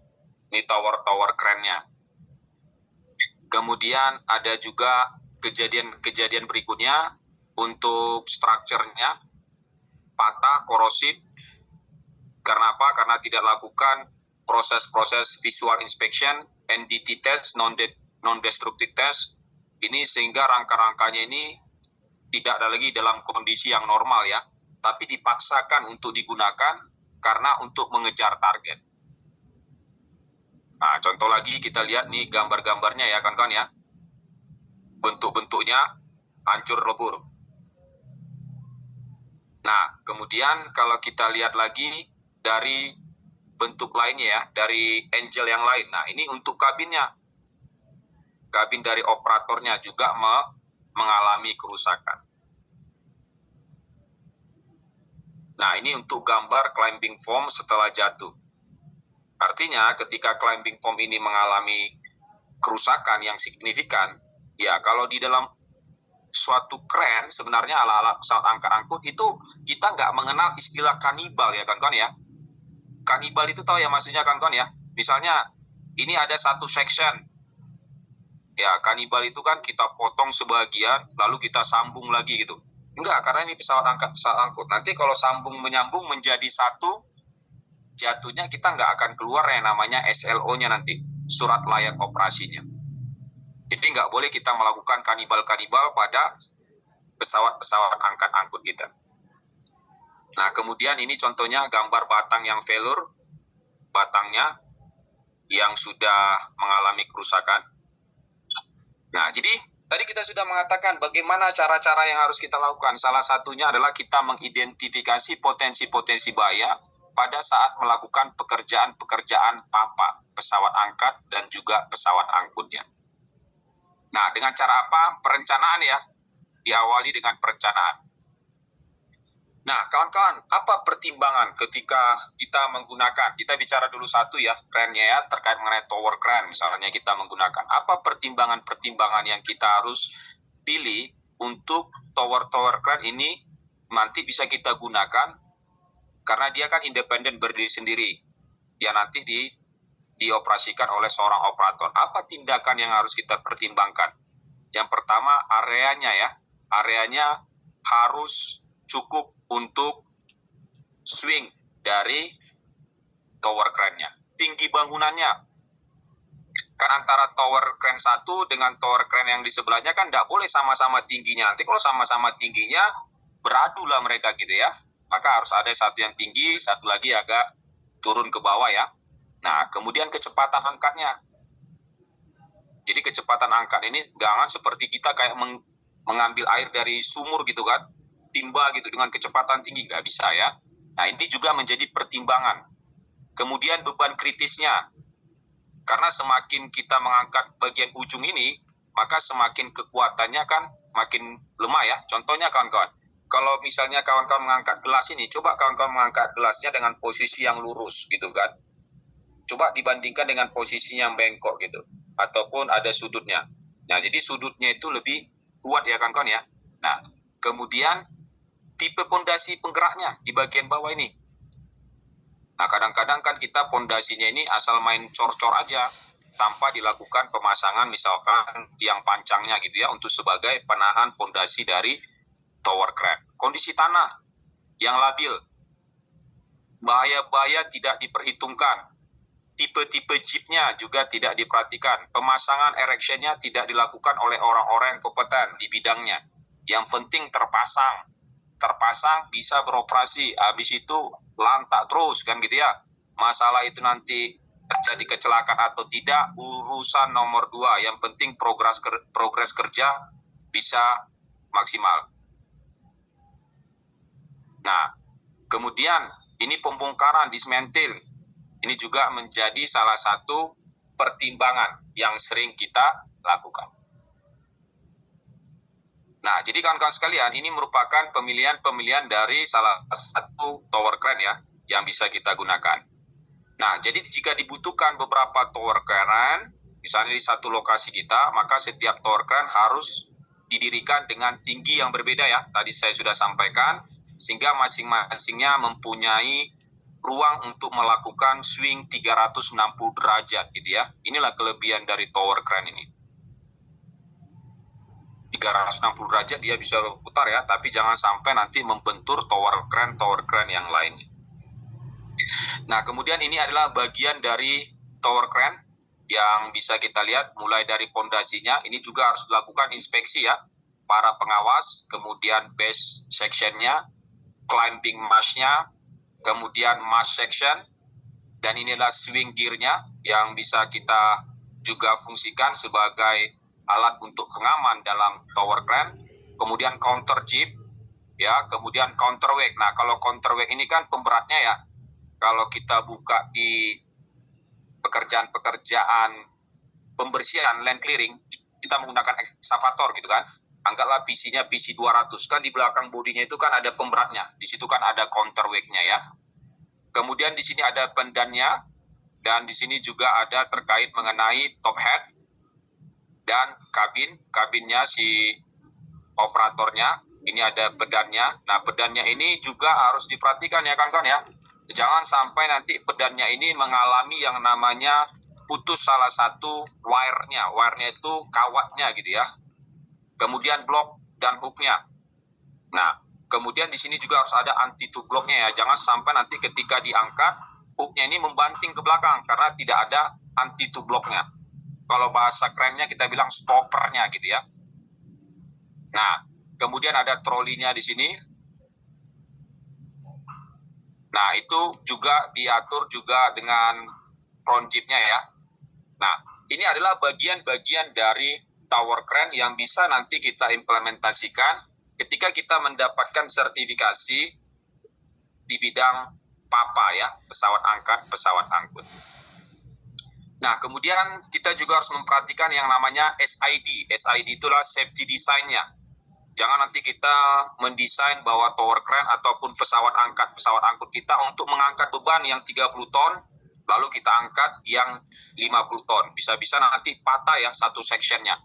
ini tower-tower crane-nya. Kemudian ada juga kejadian-kejadian berikutnya untuk strukturnya patah, korosif. Karena apa? Karena tidak lakukan proses-proses visual inspection, NDT test, non-destructive test. Ini sehingga rangka-rangkanya ini tidak ada lagi dalam kondisi yang normal ya, tapi dipaksakan untuk digunakan karena untuk mengejar target. Nah, contoh lagi kita lihat nih gambar-gambarnya ya kawan-kawan ya. Bentuk-bentuknya hancur lebur. Nah, kemudian kalau kita lihat lagi dari bentuk lainnya ya, dari angel yang lain. Nah, ini untuk kabinnya. Kabin dari operatornya juga mengalami kerusakan. Nah, ini untuk gambar climbing foam setelah jatuh. Artinya ketika climbing foam ini mengalami kerusakan yang signifikan, ya kalau di dalam suatu kren sebenarnya ala-ala pesawat angkut itu kita nggak mengenal istilah kanibal ya kawan-kawan ya. Kanibal itu tahu ya maksudnya kawan-kawan ya. Misalnya ini ada satu section. Ya, kanibal itu kan kita potong sebagian, lalu kita sambung lagi gitu. Enggak, karena ini pesawat angkut. Nanti kalau sambung menyambung menjadi satu, jatuhnya kita nggak akan keluar yang namanya SLO-nya nanti, surat layak operasinya. Jadi nggak boleh kita melakukan kanibal-kanibal pada pesawat-pesawat angkut kita. Nah, kemudian ini contohnya gambar batang yang failure, batangnya yang sudah mengalami kerusakan. Nah, jadi tadi kita sudah mengatakan bagaimana cara-cara yang harus kita lakukan. Salah satunya adalah kita mengidentifikasi potensi-potensi bahaya pada saat melakukan pekerjaan-pekerjaan papa, pesawat angkat dan juga pesawat angkutnya. Nah, dengan cara apa? Perencanaan ya. Diawali dengan perencanaan. Nah, kawan-kawan, apa pertimbangan ketika kita menggunakan, kita bicara dulu satu ya, krennya ya, terkait mengenai tower crane misalnya kita menggunakan. Apa pertimbangan-pertimbangan yang kita harus pilih untuk tower crane ini nanti bisa kita gunakan, karena dia kan independen berdiri sendiri, ya nanti dioperasikan oleh seorang operator. Apa tindakan yang harus kita pertimbangkan? Yang pertama, areanya ya, areanya harus cukup untuk swing dari tower crane-nya. Tinggi bangunannya, kan antara tower crane satu dengan tower crane yang di sebelahnya kan tidak boleh sama-sama tingginya. Nanti kalau sama-sama tingginya, beradu lah mereka gitu ya. maka harus ada satu yang tinggi, satu lagi agak turun ke bawah ya. Nah, kemudian kecepatan angkatnya. Jadi kecepatan angkat ini jangan seperti kita kayak mengambil air dari sumur gitu kan, timba gitu dengan kecepatan tinggi, nggak bisa ya. Nah, ini juga menjadi pertimbangan. Kemudian beban kritisnya, karena semakin kita mengangkat bagian ujung ini, maka semakin kekuatannya kan makin lemah ya. Contohnya kawan-kawan, kalau misalnya kawan-kawan mengangkat gelas ini, coba kawan-kawan mengangkat gelasnya dengan posisi yang lurus gitu kan. Coba dibandingkan dengan posisinya yang bengkok gitu, ataupun ada sudutnya. Nah, jadi sudutnya itu lebih kuat ya kawan-kawan ya. Nah, kemudian tipe pondasi penggeraknya di bagian bawah ini. Nah, kadang-kadang kan kita pondasinya ini asal main cor-cor aja, tanpa dilakukan pemasangan misalkan tiang pancangnya gitu ya, untuk sebagai penahan pondasi dari tower crane. Kondisi tanah yang labil, bahaya-bahaya tidak diperhitungkan, tipe-tipe jeepnya juga tidak diperhatikan, pemasangan erectionnya tidak dilakukan oleh orang-orang yang kompeten di bidangnya. Yang penting terpasang bisa beroperasi, habis itu lantak terus kan gitu ya. Masalah itu nanti terjadi kecelakaan atau tidak urusan nomor 2, yang penting progres kerja bisa maksimal. Nah, kemudian ini pembongkaran, dismantle, ini juga menjadi salah satu pertimbangan yang sering kita lakukan. Nah, jadi kawan-kawan sekalian, ini merupakan pemilihan dari salah satu tower crane ya, yang bisa kita gunakan. Nah, jadi jika dibutuhkan beberapa tower crane, misalnya di satu lokasi kita, maka setiap tower crane harus didirikan dengan tinggi yang berbeda ya. Tadi saya sudah sampaikan, sehingga masing-masingnya mempunyai ruang untuk melakukan swing 360 derajat gitu ya. Inilah kelebihan dari tower crane ini. 360 derajat dia bisa putar ya, tapi jangan sampai nanti membentur tower crane yang lainnya. Nah, kemudian ini adalah bagian dari tower crane yang bisa kita lihat mulai dari pondasinya. Ini juga harus dilakukan inspeksi ya, para pengawas, kemudian base sectionnya, climbing mast-nya, kemudian mast section, dan inilah swing gear-nya yang bisa kita juga fungsikan sebagai alat untuk pengaman dalam tower crane. Kemudian counter jeep ya, kemudian counterweight. Nah, kalau counterweight ini kan pemberatnya ya, kalau kita buka di pekerjaan pembersihan land clearing, kita menggunakan ekskavator gitu kan. Anggaplah PC-nya PC 200, kan di belakang bodinya itu kan ada pemberatnya. Di situ kan ada counterweight-nya ya. Kemudian di sini ada pendannya, dan di sini juga ada terkait mengenai top head dan kabinnya si operatornya. Ini ada pedannya. Nah, pedannya ini juga harus diperhatikan ya kawan-kawan ya. Jangan sampai nanti pedannya ini mengalami yang namanya putus salah satu wire-nya. Wire-nya itu kawatnya gitu ya. Kemudian blok dan hook-nya. Nah, kemudian di sini juga harus ada anti-to block-nya ya. Jangan sampai nanti ketika diangkat, hook-nya ini membanting ke belakang karena tidak ada anti-to block-nya. Kalau bahasa kerennya kita bilang stoppernya gitu ya. Nah, kemudian ada trolinya di sini. Nah, itu juga diatur juga dengan front jeepnya ya. Nah, ini adalah bagian-bagian dari tower crane yang bisa nanti kita implementasikan ketika kita mendapatkan sertifikasi di bidang PAPA ya, pesawat angkat, pesawat angkut. Nah, kemudian kita juga harus memperhatikan yang namanya SID. SID itulah safety design-nya. Jangan nanti kita mendesain bahwa tower crane ataupun pesawat angkat, pesawat angkut kita untuk mengangkat beban yang 30 ton, lalu kita angkat yang 50 ton. Bisa-bisa nanti patah ya satu sectionnya.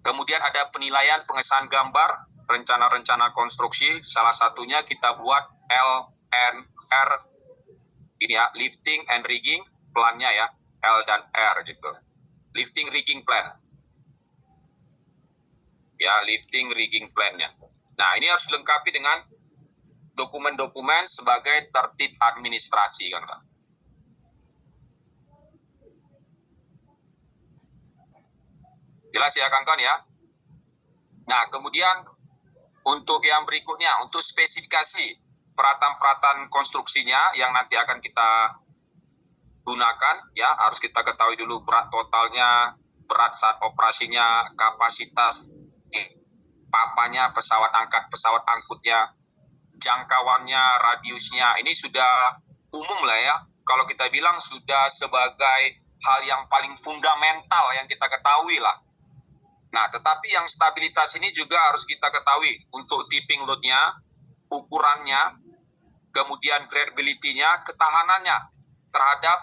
Kemudian ada penilaian pengesahan gambar, rencana-rencana konstruksi. Salah satunya kita buat LNR, ini ya, lifting and rigging plan-nya ya. L dan R gitu. Lifting rigging plan. Ya, lifting rigging plan-nya. Nah, ini harus dilengkapi dengan dokumen-dokumen sebagai tertib administrasi kan, Pak. Jelas ya kawan-kawan ya. Nah, kemudian untuk yang berikutnya, untuk spesifikasi. peralatan konstruksinya yang nanti akan kita gunakan, ya harus kita ketahui dulu berat totalnya, berat saat operasinya, kapasitas papanya, pesawat angkutnya, jangkauannya, radiusnya. Ini sudah umum lah ya. Kalau kita bilang sudah sebagai hal yang paling fundamental yang kita ketahui lah. Nah, tetapi yang stabilitas ini juga harus kita ketahui untuk tipping load-nya, ukurannya, kemudian gradability-nya, ketahanannya terhadap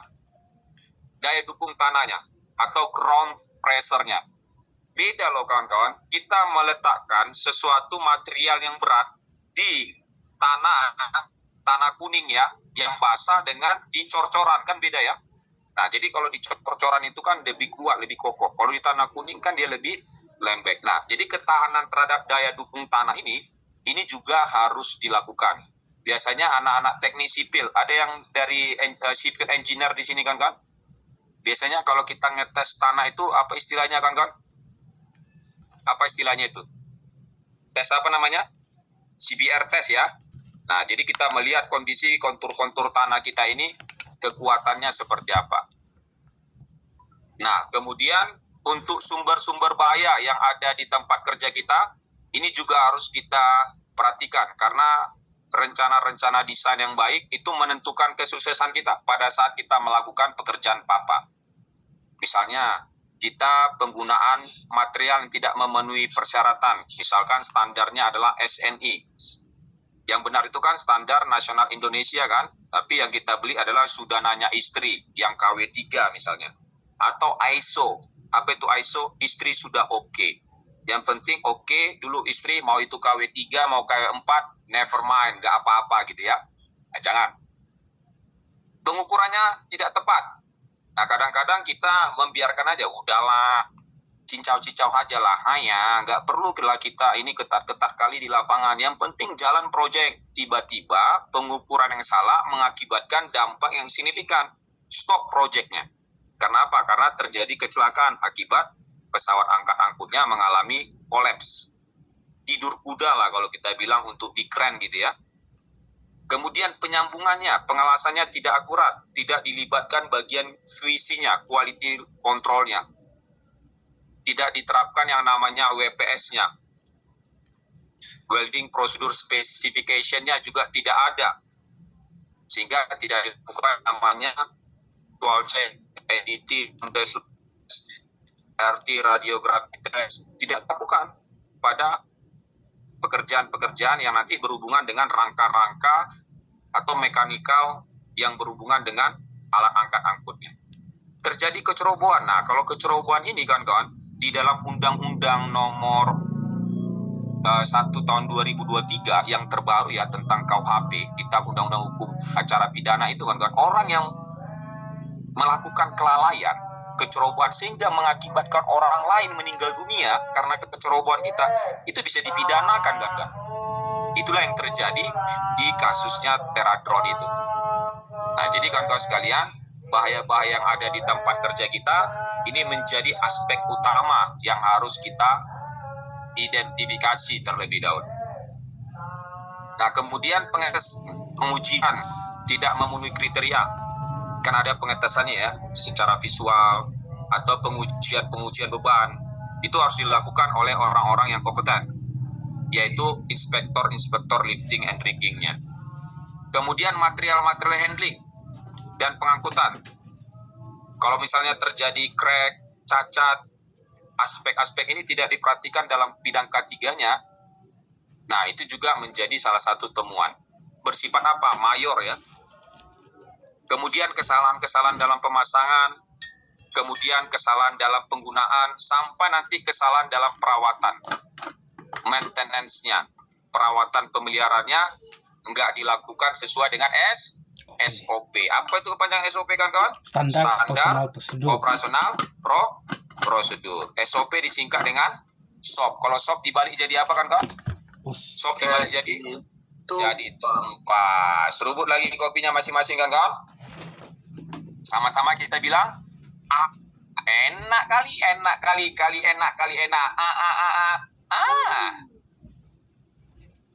daya dukung tanahnya atau ground pressure-nya. Beda loh kawan-kawan, kita meletakkan sesuatu material yang berat di tanah kuning ya, yang basah dengan di cor-coran, kan beda ya. Nah, jadi kalau di cor-coran itu kan lebih kuat, lebih kokoh. Kalau di tanah kuning kan dia lebih lembek. Nah, jadi ketahanan terhadap daya dukung tanah ini juga harus dilakukan. Biasanya anak-anak teknik sipil, ada yang dari civil engineer di sini kan? Biasanya kalau kita ngetes tanah itu apa istilahnya kan? Apa istilahnya itu? Tes apa namanya? CBR test ya. Nah, jadi kita melihat kondisi kontur-kontur tanah kita ini kekuatannya seperti apa. Nah, kemudian untuk sumber-sumber bahaya yang ada di tempat kerja kita, ini juga harus kita perhatikan karena rencana-rencana desain yang baik itu menentukan kesuksesan kita pada saat kita melakukan pekerjaan papa. Misalnya, kita penggunaan material yang tidak memenuhi persyaratan, misalkan standarnya adalah SNI. Yang benar itu kan standar nasional Indonesia kan, tapi yang kita beli adalah sudananya istri, yang KW3 misalnya. Atau ISO, apa itu ISO? Istri sudah oke. Yang penting oke dulu istri, mau itu KW3, mau KW4, never mind, nggak apa-apa gitu ya. Nah, jangan. Pengukurannya tidak tepat. Nah, kadang-kadang kita membiarkan aja, udahlah, cincau-cincau aja lah, nggak perlu kita ini ketat-ketat kali di lapangan. Yang penting jalan proyek. Tiba-tiba pengukuran yang salah mengakibatkan dampak yang signifikan. Stop proyeknya. Kenapa? Karena terjadi kecelakaan akibat pesawat angkutnya mengalami kolaps. Tidur kuda lah kalau kita bilang untuk big crane gitu ya. Kemudian penyambungannya, pengawasannya tidak akurat, tidak dilibatkan bagian VC-nya, quality control-nya. Tidak diterapkan yang namanya WPS-nya. Welding Procedure Specification-nya juga tidak ada. Sehingga tidak dilakukan namanya dual check, editing, RT, radiografi, tidak dilakukan pada pekerjaan-pekerjaan yang nanti berhubungan dengan rangka-rangka atau mekanikal yang berhubungan dengan alat angkutnya. Terjadi kecerobohan. Nah, kalau kecerobohan ini kawan-kawan, di dalam Undang-Undang Nomor 1 tahun 2023 yang terbaru ya tentang KUHP, Kitab Undang-Undang Hukum Acara Pidana itu kawan-kawan, orang yang melakukan kelalaian, kecerobohan sehingga mengakibatkan orang lain meninggal dunia karena kecerobohan kita, itu bisa dipidanakan kan? Itulah yang terjadi di kasusnya Teradron itu. Nah, jadi kawan-kawan sekalian, bahaya-bahaya yang ada di tempat kerja kita ini menjadi aspek utama yang harus kita identifikasi terlebih dahulu. Nah, kemudian pengujian tidak memenuhi kriteria. Kan ada pengetesannya ya, secara visual atau pengujian beban itu harus dilakukan oleh orang-orang yang kompeten, yaitu inspektor lifting and rigging-nya. Kemudian material handling dan pengangkutan. Kalau misalnya terjadi crack, cacat, aspek-aspek ini tidak diperhatikan dalam bidang K3-nya, nah itu juga menjadi salah satu temuan. Bersifat apa? Mayor ya. Kemudian kesalahan-kesalahan dalam pemasangan, kemudian kesalahan dalam penggunaan, sampai nanti kesalahan dalam perawatan. Maintenance-nya, perawatan pemeliharaannya nggak dilakukan sesuai dengan SOP. Apa itu kepanjangan SOP kawan-kawan? Standar operasional prosedur. SOP disingkat dengan SOP. Kalau SOP dibalik jadi apa kawan-kawan? SOP dibalik jadi tumpah. Serubut lagi kopinya masing-masing kawan-kawan. Sama-sama kita bilang enak kali.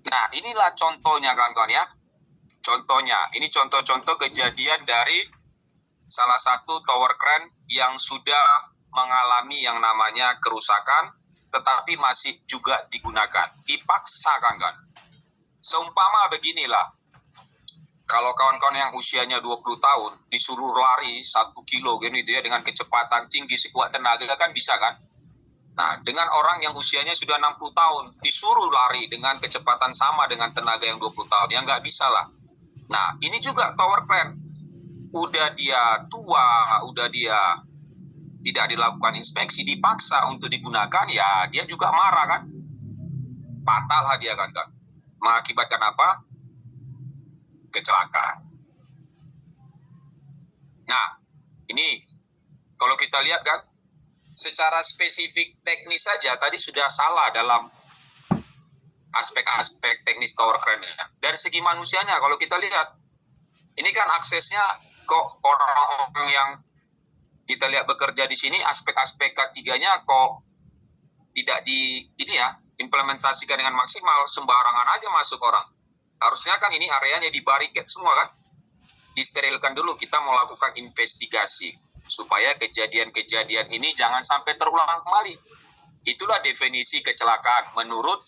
Nah, inilah contohnya kawan-kawan ya. Contohnya, ini contoh-contoh kejadian dari salah satu tower crane yang sudah mengalami yang namanya kerusakan, tetapi masih juga digunakan. Dipaksa kan. Seumpama beginilah, kalau kawan-kawan yang usianya 20 tahun disuruh lari 1 kilo gitu ya dengan kecepatan tinggi sekuat tenaga kan bisa kan? Nah, dengan orang yang usianya sudah 60 tahun disuruh lari dengan kecepatan sama dengan tenaga yang 20 tahun, ya nggak bisa lah. Nah, ini juga tower crane. Udah dia tua, udah dia tidak dilakukan inspeksi, dipaksa untuk digunakan, ya dia juga marah kan? Fatal lah dia kan? Mengakibatkan apa? Kecelakaan. Nah, ini kalau kita lihat kan, secara spesifik teknis saja tadi sudah salah dalam aspek-aspek teknis tower crane. Dari segi manusianya, kalau kita lihat, ini kan aksesnya kok orang-orang yang kita lihat bekerja di sini, aspek-aspek ketiganya kok tidak implementasikan dengan maksimal, sembarangan aja masuk orang. Harusnya kan ini areanya dibariket semua kan, disterilkan dulu, kita mau lakukan investigasi supaya kejadian-kejadian ini jangan sampai terulang kembali. Itulah definisi kecelakaan menurut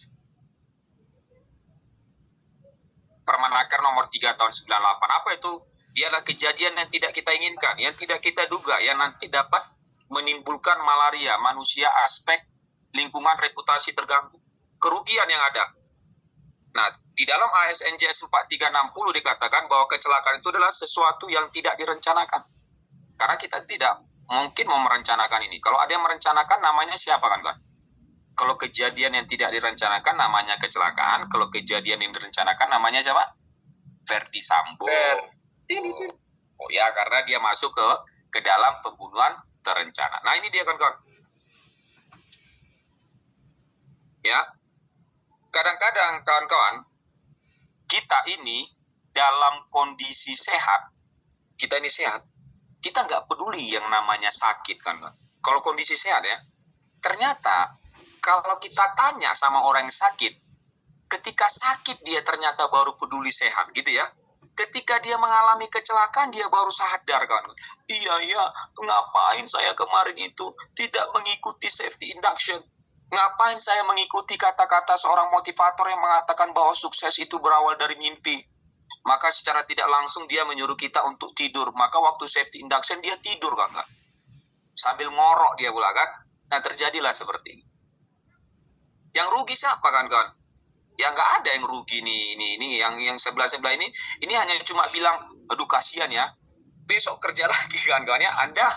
Permenaker nomor 3 tahun 98. Apa itu? Ialah kejadian yang tidak kita inginkan, yang tidak kita duga, yang nanti dapat menimbulkan malaria, manusia, aspek lingkungan, reputasi terganggu, kerugian yang ada. Nah, di dalam ASNJS 4360 dikatakan bahwa kecelakaan itu adalah sesuatu yang tidak direncanakan. Karena kita tidak mungkin mau merencanakan ini. Kalau ada yang merencanakan, namanya siapa kan? Kalau kejadian yang tidak direncanakan namanya kecelakaan, kalau kejadian yang direncanakan namanya siapa? Verdi Sambo. Oh ya, karena dia masuk ke dalam pembunuhan terencana. Nah, ini dia kawan-kawan. Ya. Kadang-kadang kawan-kawan, kita ini dalam kondisi sehat, kita ini sehat, kita nggak peduli yang namanya sakit kan. Kalau kondisi sehat ya, ternyata kalau kita tanya sama orang yang sakit, ketika sakit dia ternyata baru peduli sehat gitu ya. Ketika dia mengalami kecelakaan dia baru sadar kan. Iya, ngapain saya kemarin itu tidak mengikuti safety induction? Ngapain saya mengikuti kata-kata seorang motivator yang mengatakan bahwa sukses itu berawal dari mimpi? Maka secara tidak langsung dia menyuruh kita untuk tidur. Maka waktu safety induction dia tidur kan? Sambil ngorok dia pula kan. Nah, terjadilah seperti ini. Yang rugi siapa kan? Ya nggak ada yang rugi ini yang sebelah ini hanya cuma bilang aduh kasihan ya. Besok kerja lagi kan ya. Anda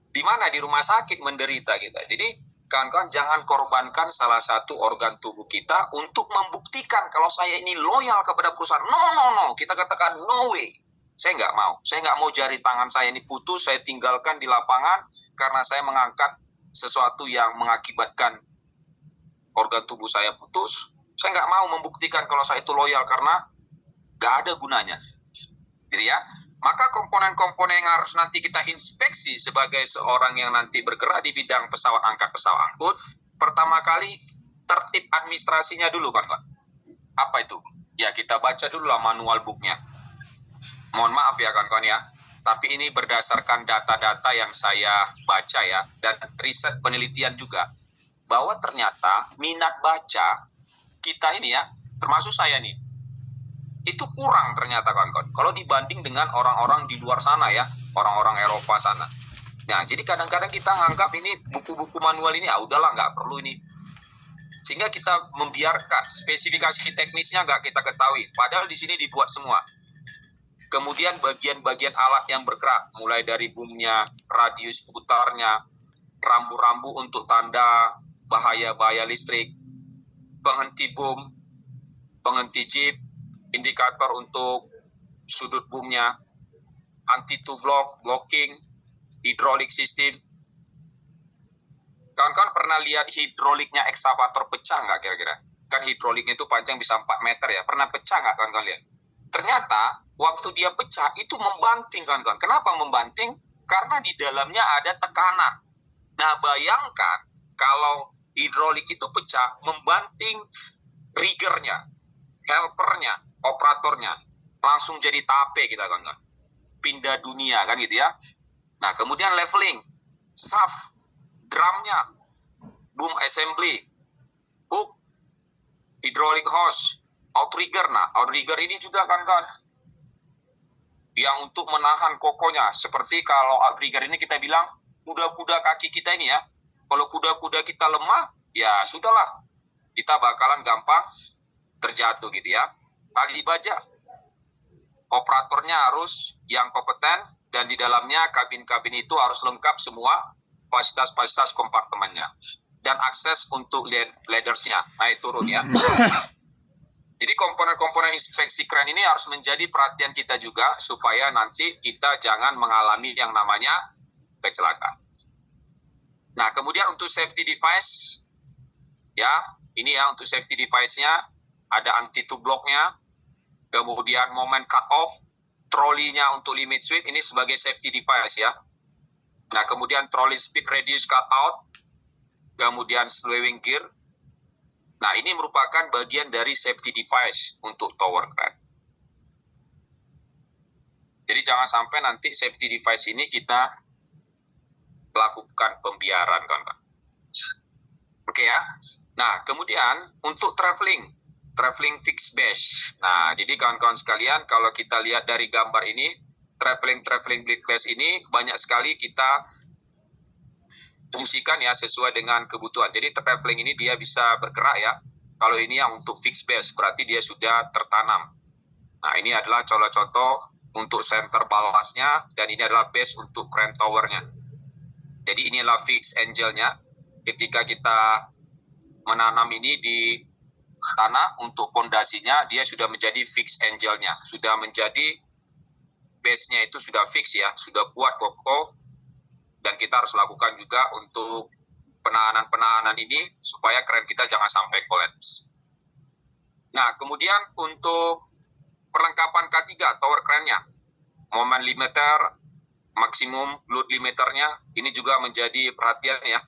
di mana di rumah sakit menderita kita. Jadi kawan-kawan jangan korbankan salah satu organ tubuh kita untuk membuktikan kalau saya ini loyal kepada perusahaan. No. Kita katakan no way. Saya nggak mau. Saya nggak mau jari tangan saya ini putus, saya tinggalkan di lapangan karena saya mengangkat sesuatu yang mengakibatkan organ tubuh saya putus. Saya nggak mau membuktikan kalau saya itu loyal karena nggak ada gunanya. Gitu ya. Maka komponen-komponen yang harus nanti kita inspeksi sebagai seorang yang nanti bergerak di bidang pesawat angkat, pesawat angkut, pertama kali tertib administrasinya dulu kan. Apa itu? Ya kita baca dulu lah manual booknya. Mohon maaf ya kawan-kawan ya, tapi ini berdasarkan data-data yang saya baca ya, dan riset penelitian juga, bahwa ternyata minat baca kita ini ya, termasuk saya nih, itu kurang ternyata kawan-kawan. Kalau dibanding dengan orang-orang di luar sana ya, orang-orang Eropa sana. Nah, jadi kadang-kadang kita nganggap ini buku-buku manual ini, udahlah nggak perlu ini. Sehingga kita membiarkan spesifikasi teknisnya nggak kita ketahui. Padahal di sini dibuat semua. Kemudian bagian-bagian alat yang bergerak, mulai dari boomnya, radius putarnya, rambu-rambu untuk tanda bahaya-bahaya listrik, penghenti boom, penghenti jeep, indikator untuk sudut boomnya, anti-to block, blocking, hidrolik sistem. Kawan-kawan pernah lihat hidroliknya ekskavator pecah nggak kira-kira? Kan hidroliknya itu panjang bisa 4 meter ya. Pernah pecah nggak kawan-kawan lihat? Ternyata waktu dia pecah itu membanting kawan-kawan. Kenapa membanting? Karena di dalamnya ada tekanan. Nah bayangkan kalau hidrolik itu pecah, membanting riggernya, helpernya. operatornya, langsung jadi tape kita kan, pindah dunia kan gitu ya. Nah kemudian leveling, shaft, drumnya, boom assembly, hook, hydraulic hose, outrigger. Nah outrigger ini juga kan yang untuk menahan kokonya, seperti kalau outrigger ini kita bilang kuda-kuda kaki kita ini ya. Kalau kuda-kuda kita lemah, ya sudahlah, kita bakalan gampang terjatuh gitu ya. Tali baja, operatornya harus yang kompeten, dan di dalamnya kabin-kabin itu harus lengkap semua fasilitas-fasilitas kompartemennya, dan akses untuk laddersnya naik turun ya. Jadi komponen-komponen inspeksi kren ini harus menjadi perhatian kita juga, supaya nanti kita jangan mengalami yang namanya kecelakaan. Nah kemudian untuk safety device ya, ini ya untuk safety device-nya ada anti-to block-nya, kemudian moment cut off, trolinya untuk limit switch ini sebagai safety device ya. Nah kemudian trolley speed reduce cut out, kemudian slewing gear. Nah ini merupakan bagian dari safety device untuk tower crane. Jadi jangan sampai nanti safety device ini kita lakukan pembiaran kawan. Oke ya. Nah kemudian untuk traveling fixed base. Nah jadi kawan-kawan sekalian, kalau kita lihat dari gambar ini, traveling blade base ini banyak sekali kita fungsikan ya sesuai dengan kebutuhan. Jadi traveling ini dia bisa bergerak ya. Kalau ini yang untuk fixed base berarti dia sudah tertanam. Nah ini adalah contoh-contoh untuk center ballastnya, dan ini adalah base untuk crane towernya. Jadi inilah fixed angle-nya. Ketika kita menanam ini di tanah untuk pondasinya, dia sudah menjadi fixed angle-nya, sudah menjadi base-nya itu sudah fix ya, sudah kuat kokoh. Dan kita harus lakukan juga untuk penahanan ini supaya kren kita jangan sampai kolaps. Nah, kemudian untuk perlengkapan K3 tower crane-nya, moment limiter, maksimum load limiternya, ini juga menjadi perhatian ya.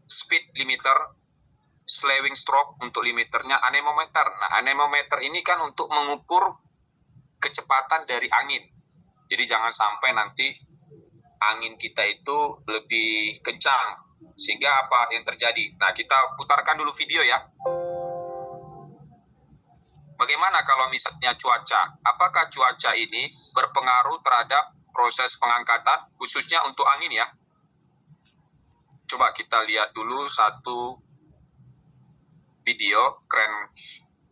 Speed limiter, slewing stroke untuk limiternya, anemometer. Nah, anemometer ini kan untuk mengukur kecepatan dari angin. Jadi jangan sampai nanti angin kita itu lebih kencang, sehingga apa yang terjadi. Nah, kita putarkan dulu video ya. Bagaimana kalau misalnya cuaca? Apakah cuaca ini berpengaruh terhadap proses pengangkatan, khususnya untuk angin ya? Coba kita lihat dulu satu video kren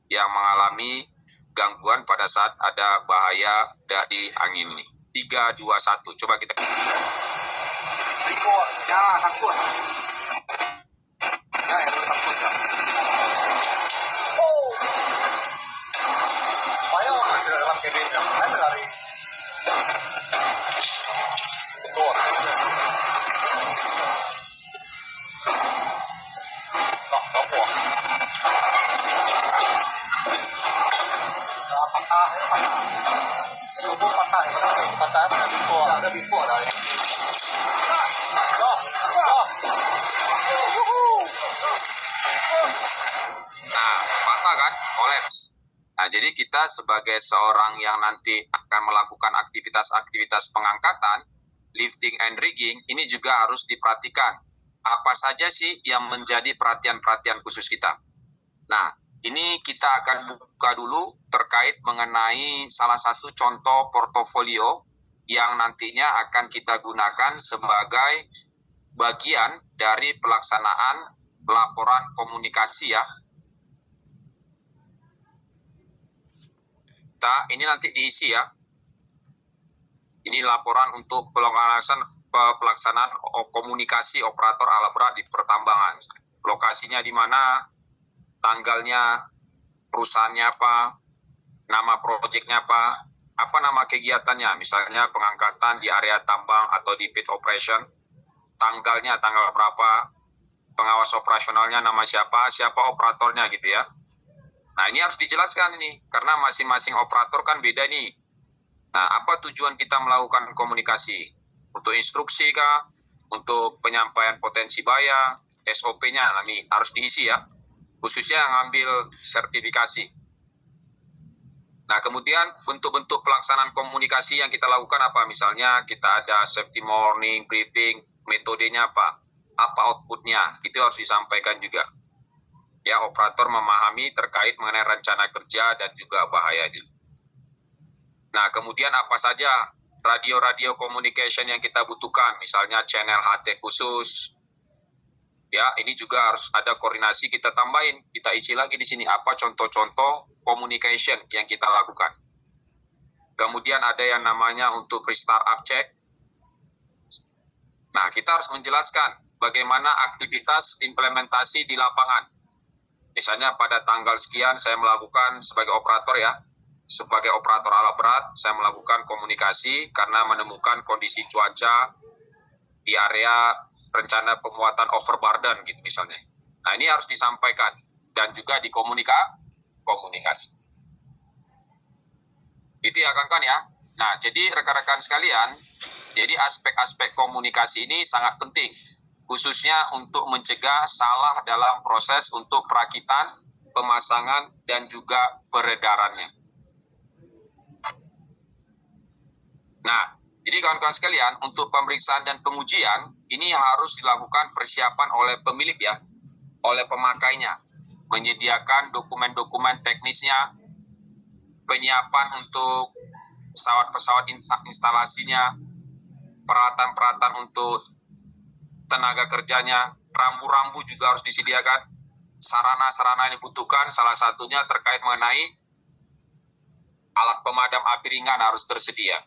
yang mengalami gangguan pada saat ada bahaya dari angin ini. 3, 2, 1. Coba kita. Ya, takut. Ya, itu takut. Oh. Ayo, masih dalam kabinnya. Ayo lari. Keluar. Tak puas. Patah ada before dari. Nah, patah kan, kolaps. Nah, jadi kita sebagai seorang yang nanti akan melakukan aktivitas-aktivitas pengangkatan, lifting and rigging, ini juga harus diperhatikan. Apa saja sih yang menjadi perhatian-perhatian khusus kita? Nah, ini kita akan buka dulu terkait mengenai salah satu contoh portofolio yang nantinya akan kita gunakan sebagai bagian dari pelaksanaan laporan komunikasi ya. Ini nanti diisi ya. Ini laporan untuk pelaksanaan komunikasi operator alat berat di pertambangan. Lokasinya di mana, tanggalnya, perusahaannya apa, nama proyeknya apa nama kegiatannya, misalnya pengangkatan di area tambang atau di pit operation, tanggalnya, tanggal berapa, pengawas operasionalnya nama siapa operatornya gitu ya. Nah ini harus dijelaskan ini, karena masing-masing operator kan beda nih. Nah apa tujuan kita melakukan komunikasi? Untuk instruksi kah? Untuk penyampaian potensi bahaya, SOP-nya, nah, ini harus diisi ya. Khususnya yang ngambil sertifikasi. Nah, kemudian bentuk-bentuk pelaksanaan komunikasi yang kita lakukan apa? Misalnya kita ada safety morning, briefing, metodenya apa? Apa outputnya? Itu harus disampaikan juga. Ya, operator memahami terkait mengenai rencana kerja dan juga bahayanya. Nah, kemudian apa saja radio-radio communication yang kita butuhkan? Misalnya channel HT khusus. Ya, ini juga harus ada koordinasi, kita tambahin, kita isi lagi di sini apa contoh-contoh communication yang kita lakukan. Kemudian ada yang namanya untuk pre-startup check. Nah, kita harus menjelaskan bagaimana aktivitas implementasi di lapangan. Misalnya pada tanggal sekian saya melakukan sebagai operator ya, sebagai operator alat berat, saya melakukan komunikasi karena menemukan kondisi cuaca di area rencana pemuatan overburden gitu misalnya. Nah, ini harus disampaikan dan juga komunikasi. Itu ya kawan-kawan ya. Nah, jadi rekan-rekan sekalian, jadi aspek-aspek komunikasi ini sangat penting, khususnya untuk mencegah salah dalam proses untuk perakitan, pemasangan, dan juga peredarannya. Nah, jadi kawan-kawan sekalian, untuk pemeriksaan dan pengujian, ini harus dilakukan persiapan oleh pemilik ya, oleh pemakainya, menyediakan dokumen-dokumen teknisnya, penyiapan untuk pesawat-pesawat instalasinya, peralatan-peralatan untuk tenaga kerjanya, rambu-rambu juga harus disediakan, sarana-sarana yang dibutuhkan, salah satunya terkait mengenai alat pemadam api ringan harus tersedia.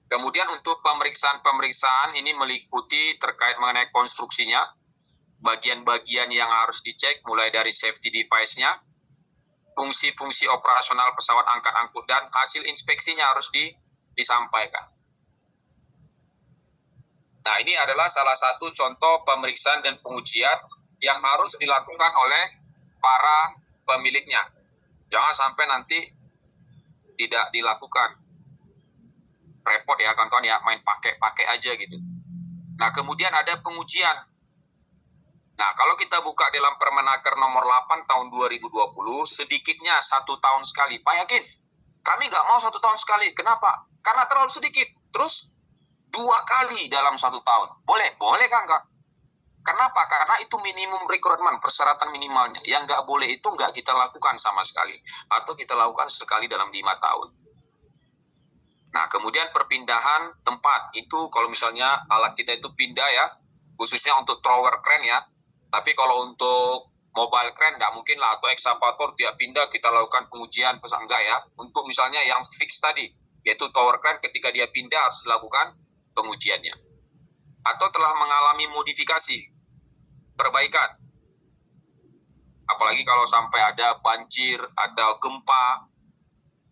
Kemudian untuk pemeriksaan ini meliputi terkait mengenai konstruksinya, bagian-bagian yang harus dicek mulai dari safety device-nya, fungsi-fungsi operasional pesawat angkat-angkut, dan hasil inspeksinya harus disampaikan. Nah, ini adalah salah satu contoh pemeriksaan dan pengujian yang harus dilakukan oleh para pemiliknya. Jangan sampai nanti tidak dilakukan. Repot ya kawan-kawan ya, main pakai aja gitu. Nah, kemudian ada pengujian. Nah, kalau kita buka dalam Permenaker nomor 8 tahun 2020, sedikitnya 1 tahun sekali. Pak Yakin, kami nggak mau 1 tahun sekali. Kenapa? Karena terlalu sedikit. Terus 2 kali dalam 1 tahun. Boleh kan Kak? Kenapa? Karena itu minimum requirement, persyaratan minimalnya. Yang nggak boleh itu nggak kita lakukan sama sekali. Atau kita lakukan sekali dalam 5 tahun. Nah, kemudian perpindahan tempat. Itu kalau misalnya alat kita itu pindah ya, khususnya untuk tower crane ya. Tapi kalau untuk mobile crane nggak mungkin lah, atau excavator dia pindah, kita lakukan pengujian, enggak ya. Untuk misalnya yang fix tadi, yaitu tower crane, ketika dia pindah harus dilakukan pengujiannya. Atau telah mengalami modifikasi, perbaikan. Apalagi kalau sampai ada banjir, ada gempa,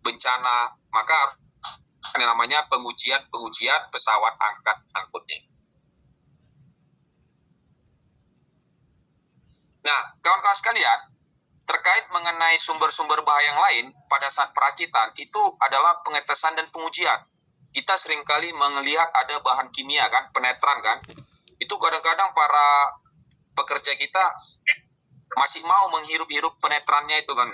bencana, maka ini namanya pengujian pesawat angkat-angkutnya. Nah, kawan-kawan sekalian, terkait mengenai sumber-sumber bahaya yang lain pada saat perakitan, itu adalah pengetesan dan pengujian. Kita seringkali melihat ada bahan kimia kan, penetran kan. Itu kadang-kadang para pekerja kita masih mau menghirup-hirup penetrannya itu kan.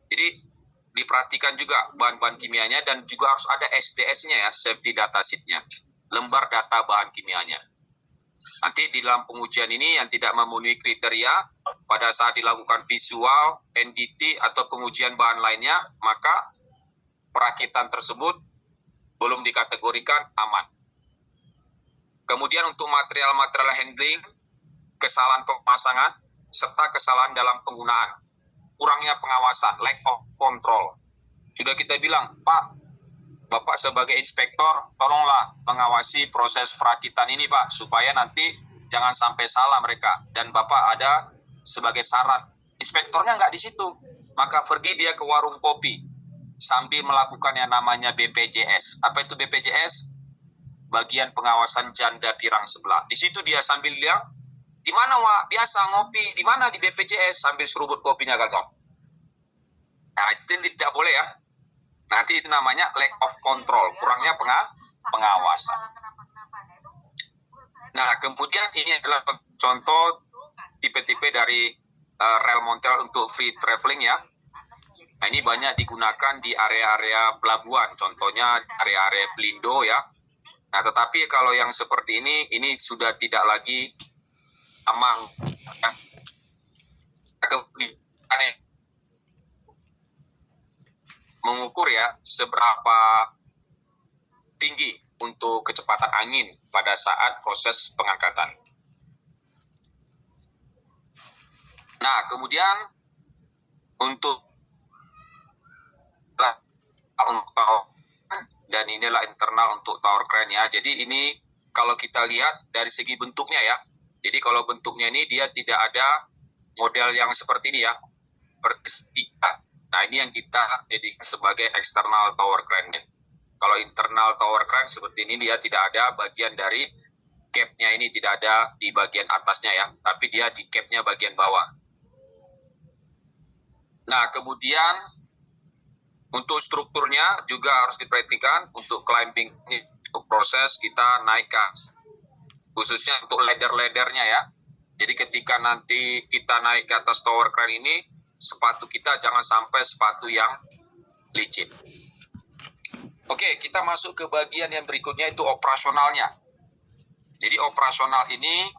Jadi diperhatikan juga bahan-bahan kimianya, dan juga harus ada SDS-nya ya, safety data sheet-nya, lembar data bahan kimianya. Nanti di dalam pengujian ini yang tidak memenuhi kriteria pada saat dilakukan visual, NDT, atau pengujian bahan lainnya, maka perakitan tersebut belum dikategorikan aman. Kemudian untuk material-material handling, kesalahan pemasangan, serta kesalahan dalam penggunaan. Kurangnya pengawasan, lack of control. Sudah kita bilang, Pak, Bapak sebagai inspektor, tolonglah mengawasi proses perakitan ini, Pak, supaya nanti jangan sampai salah mereka. Dan Bapak ada sebagai saran. Inspektornya nggak di situ, maka pergi dia ke warung kopi sambil melakukan yang namanya BPJS. Apa itu BPJS? Bagian pengawasan janda tirang sebelah. Di situ dia sambil lihat, di mana Wak? Biasa ngopi. Di mana? Di BPJS sambil serubut kopinya kan kau. Nah, itu tidak boleh ya. Nanti itu namanya lack of control, kurangnya pengawasan. Nah, kemudian ini adalah contoh tipe-tipe dari rel montel untuk free traveling ya. Nah, ini banyak digunakan di area-area pelabuhan, contohnya area-area Pelindo ya. Nah, tetapi kalau yang seperti ini sudah tidak lagi aman. Ya. Mengukur ya seberapa tinggi untuk kecepatan angin pada saat proses pengangkatan. Nah, kemudian untuk dan inilah internal untuk tower crane ya. Jadi ini kalau kita lihat dari segi bentuknya ya. Jadi kalau bentuknya ini dia tidak ada model yang seperti ini ya. Bertiga. Nah, ini yang kita jadikan sebagai eksternal tower crane. Kalau internal tower crane seperti ini dia tidak ada bagian dari cap-nya ini, tidak ada di bagian atasnya ya, tapi dia di cap-nya bagian bawah. Nah, kemudian untuk strukturnya juga harus diperhatikan untuk climbing ini, untuk proses kita naikkan, khususnya untuk ladder-laddernya ya. Jadi ketika nanti kita naik ke atas tower crane ini, sepatu kita jangan sampai sepatu yang licin. Oke, kita masuk ke bagian yang berikutnya, itu operasionalnya. Jadi operasional ini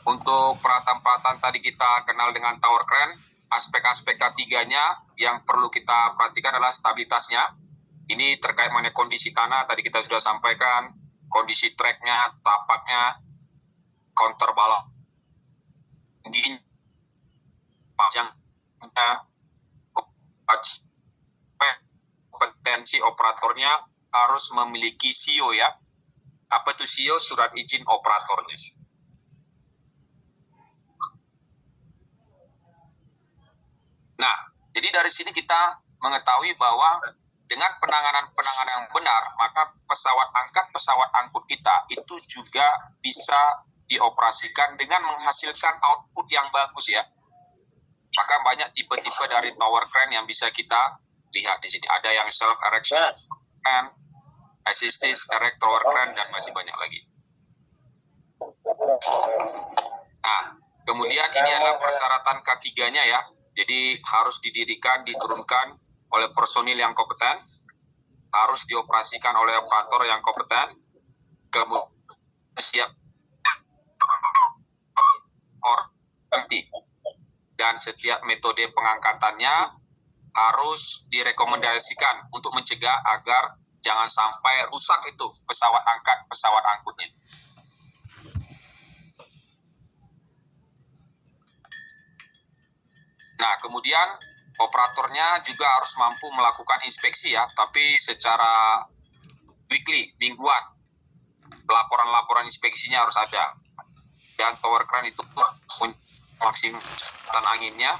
untuk peralatan-peralatan tadi kita kenal dengan tower crane, aspek-aspek ketiganya yang perlu kita perhatikan adalah stabilitasnya. Ini terkait mengenai kondisi tanah, tadi kita sudah sampaikan, kondisi tracknya, tapaknya, counterbalance, panjangnya, kompetensi operatornya harus memiliki SIO ya. Apa itu SIO? Surat izin operatornya. Nah, jadi dari sini kita mengetahui bahwa dengan penanganan yang benar, maka pesawat angkut kita itu juga bisa dioperasikan dengan menghasilkan output yang bagus ya. Maka banyak tipe-tipe dari tower crane yang bisa kita lihat di sini. Ada yang self erection crane, assisted erect tower crane, dan masih banyak lagi. Nah, kemudian ini adalah persyaratan K3-nya ya. Jadi harus didirikan, diturunkan oleh personil yang kompeten, harus dioperasikan oleh operator yang kompeten, kemudian siap dan setiap metode pengangkatannya harus direkomendasikan untuk mencegah agar jangan sampai rusak itu pesawat angkutnya. Nah, kemudian operatornya juga harus mampu melakukan inspeksi ya, tapi secara weekly, mingguan. Laporan-laporan inspeksinya harus ada. Dan tower crane itu maksimal kecepatan anginnya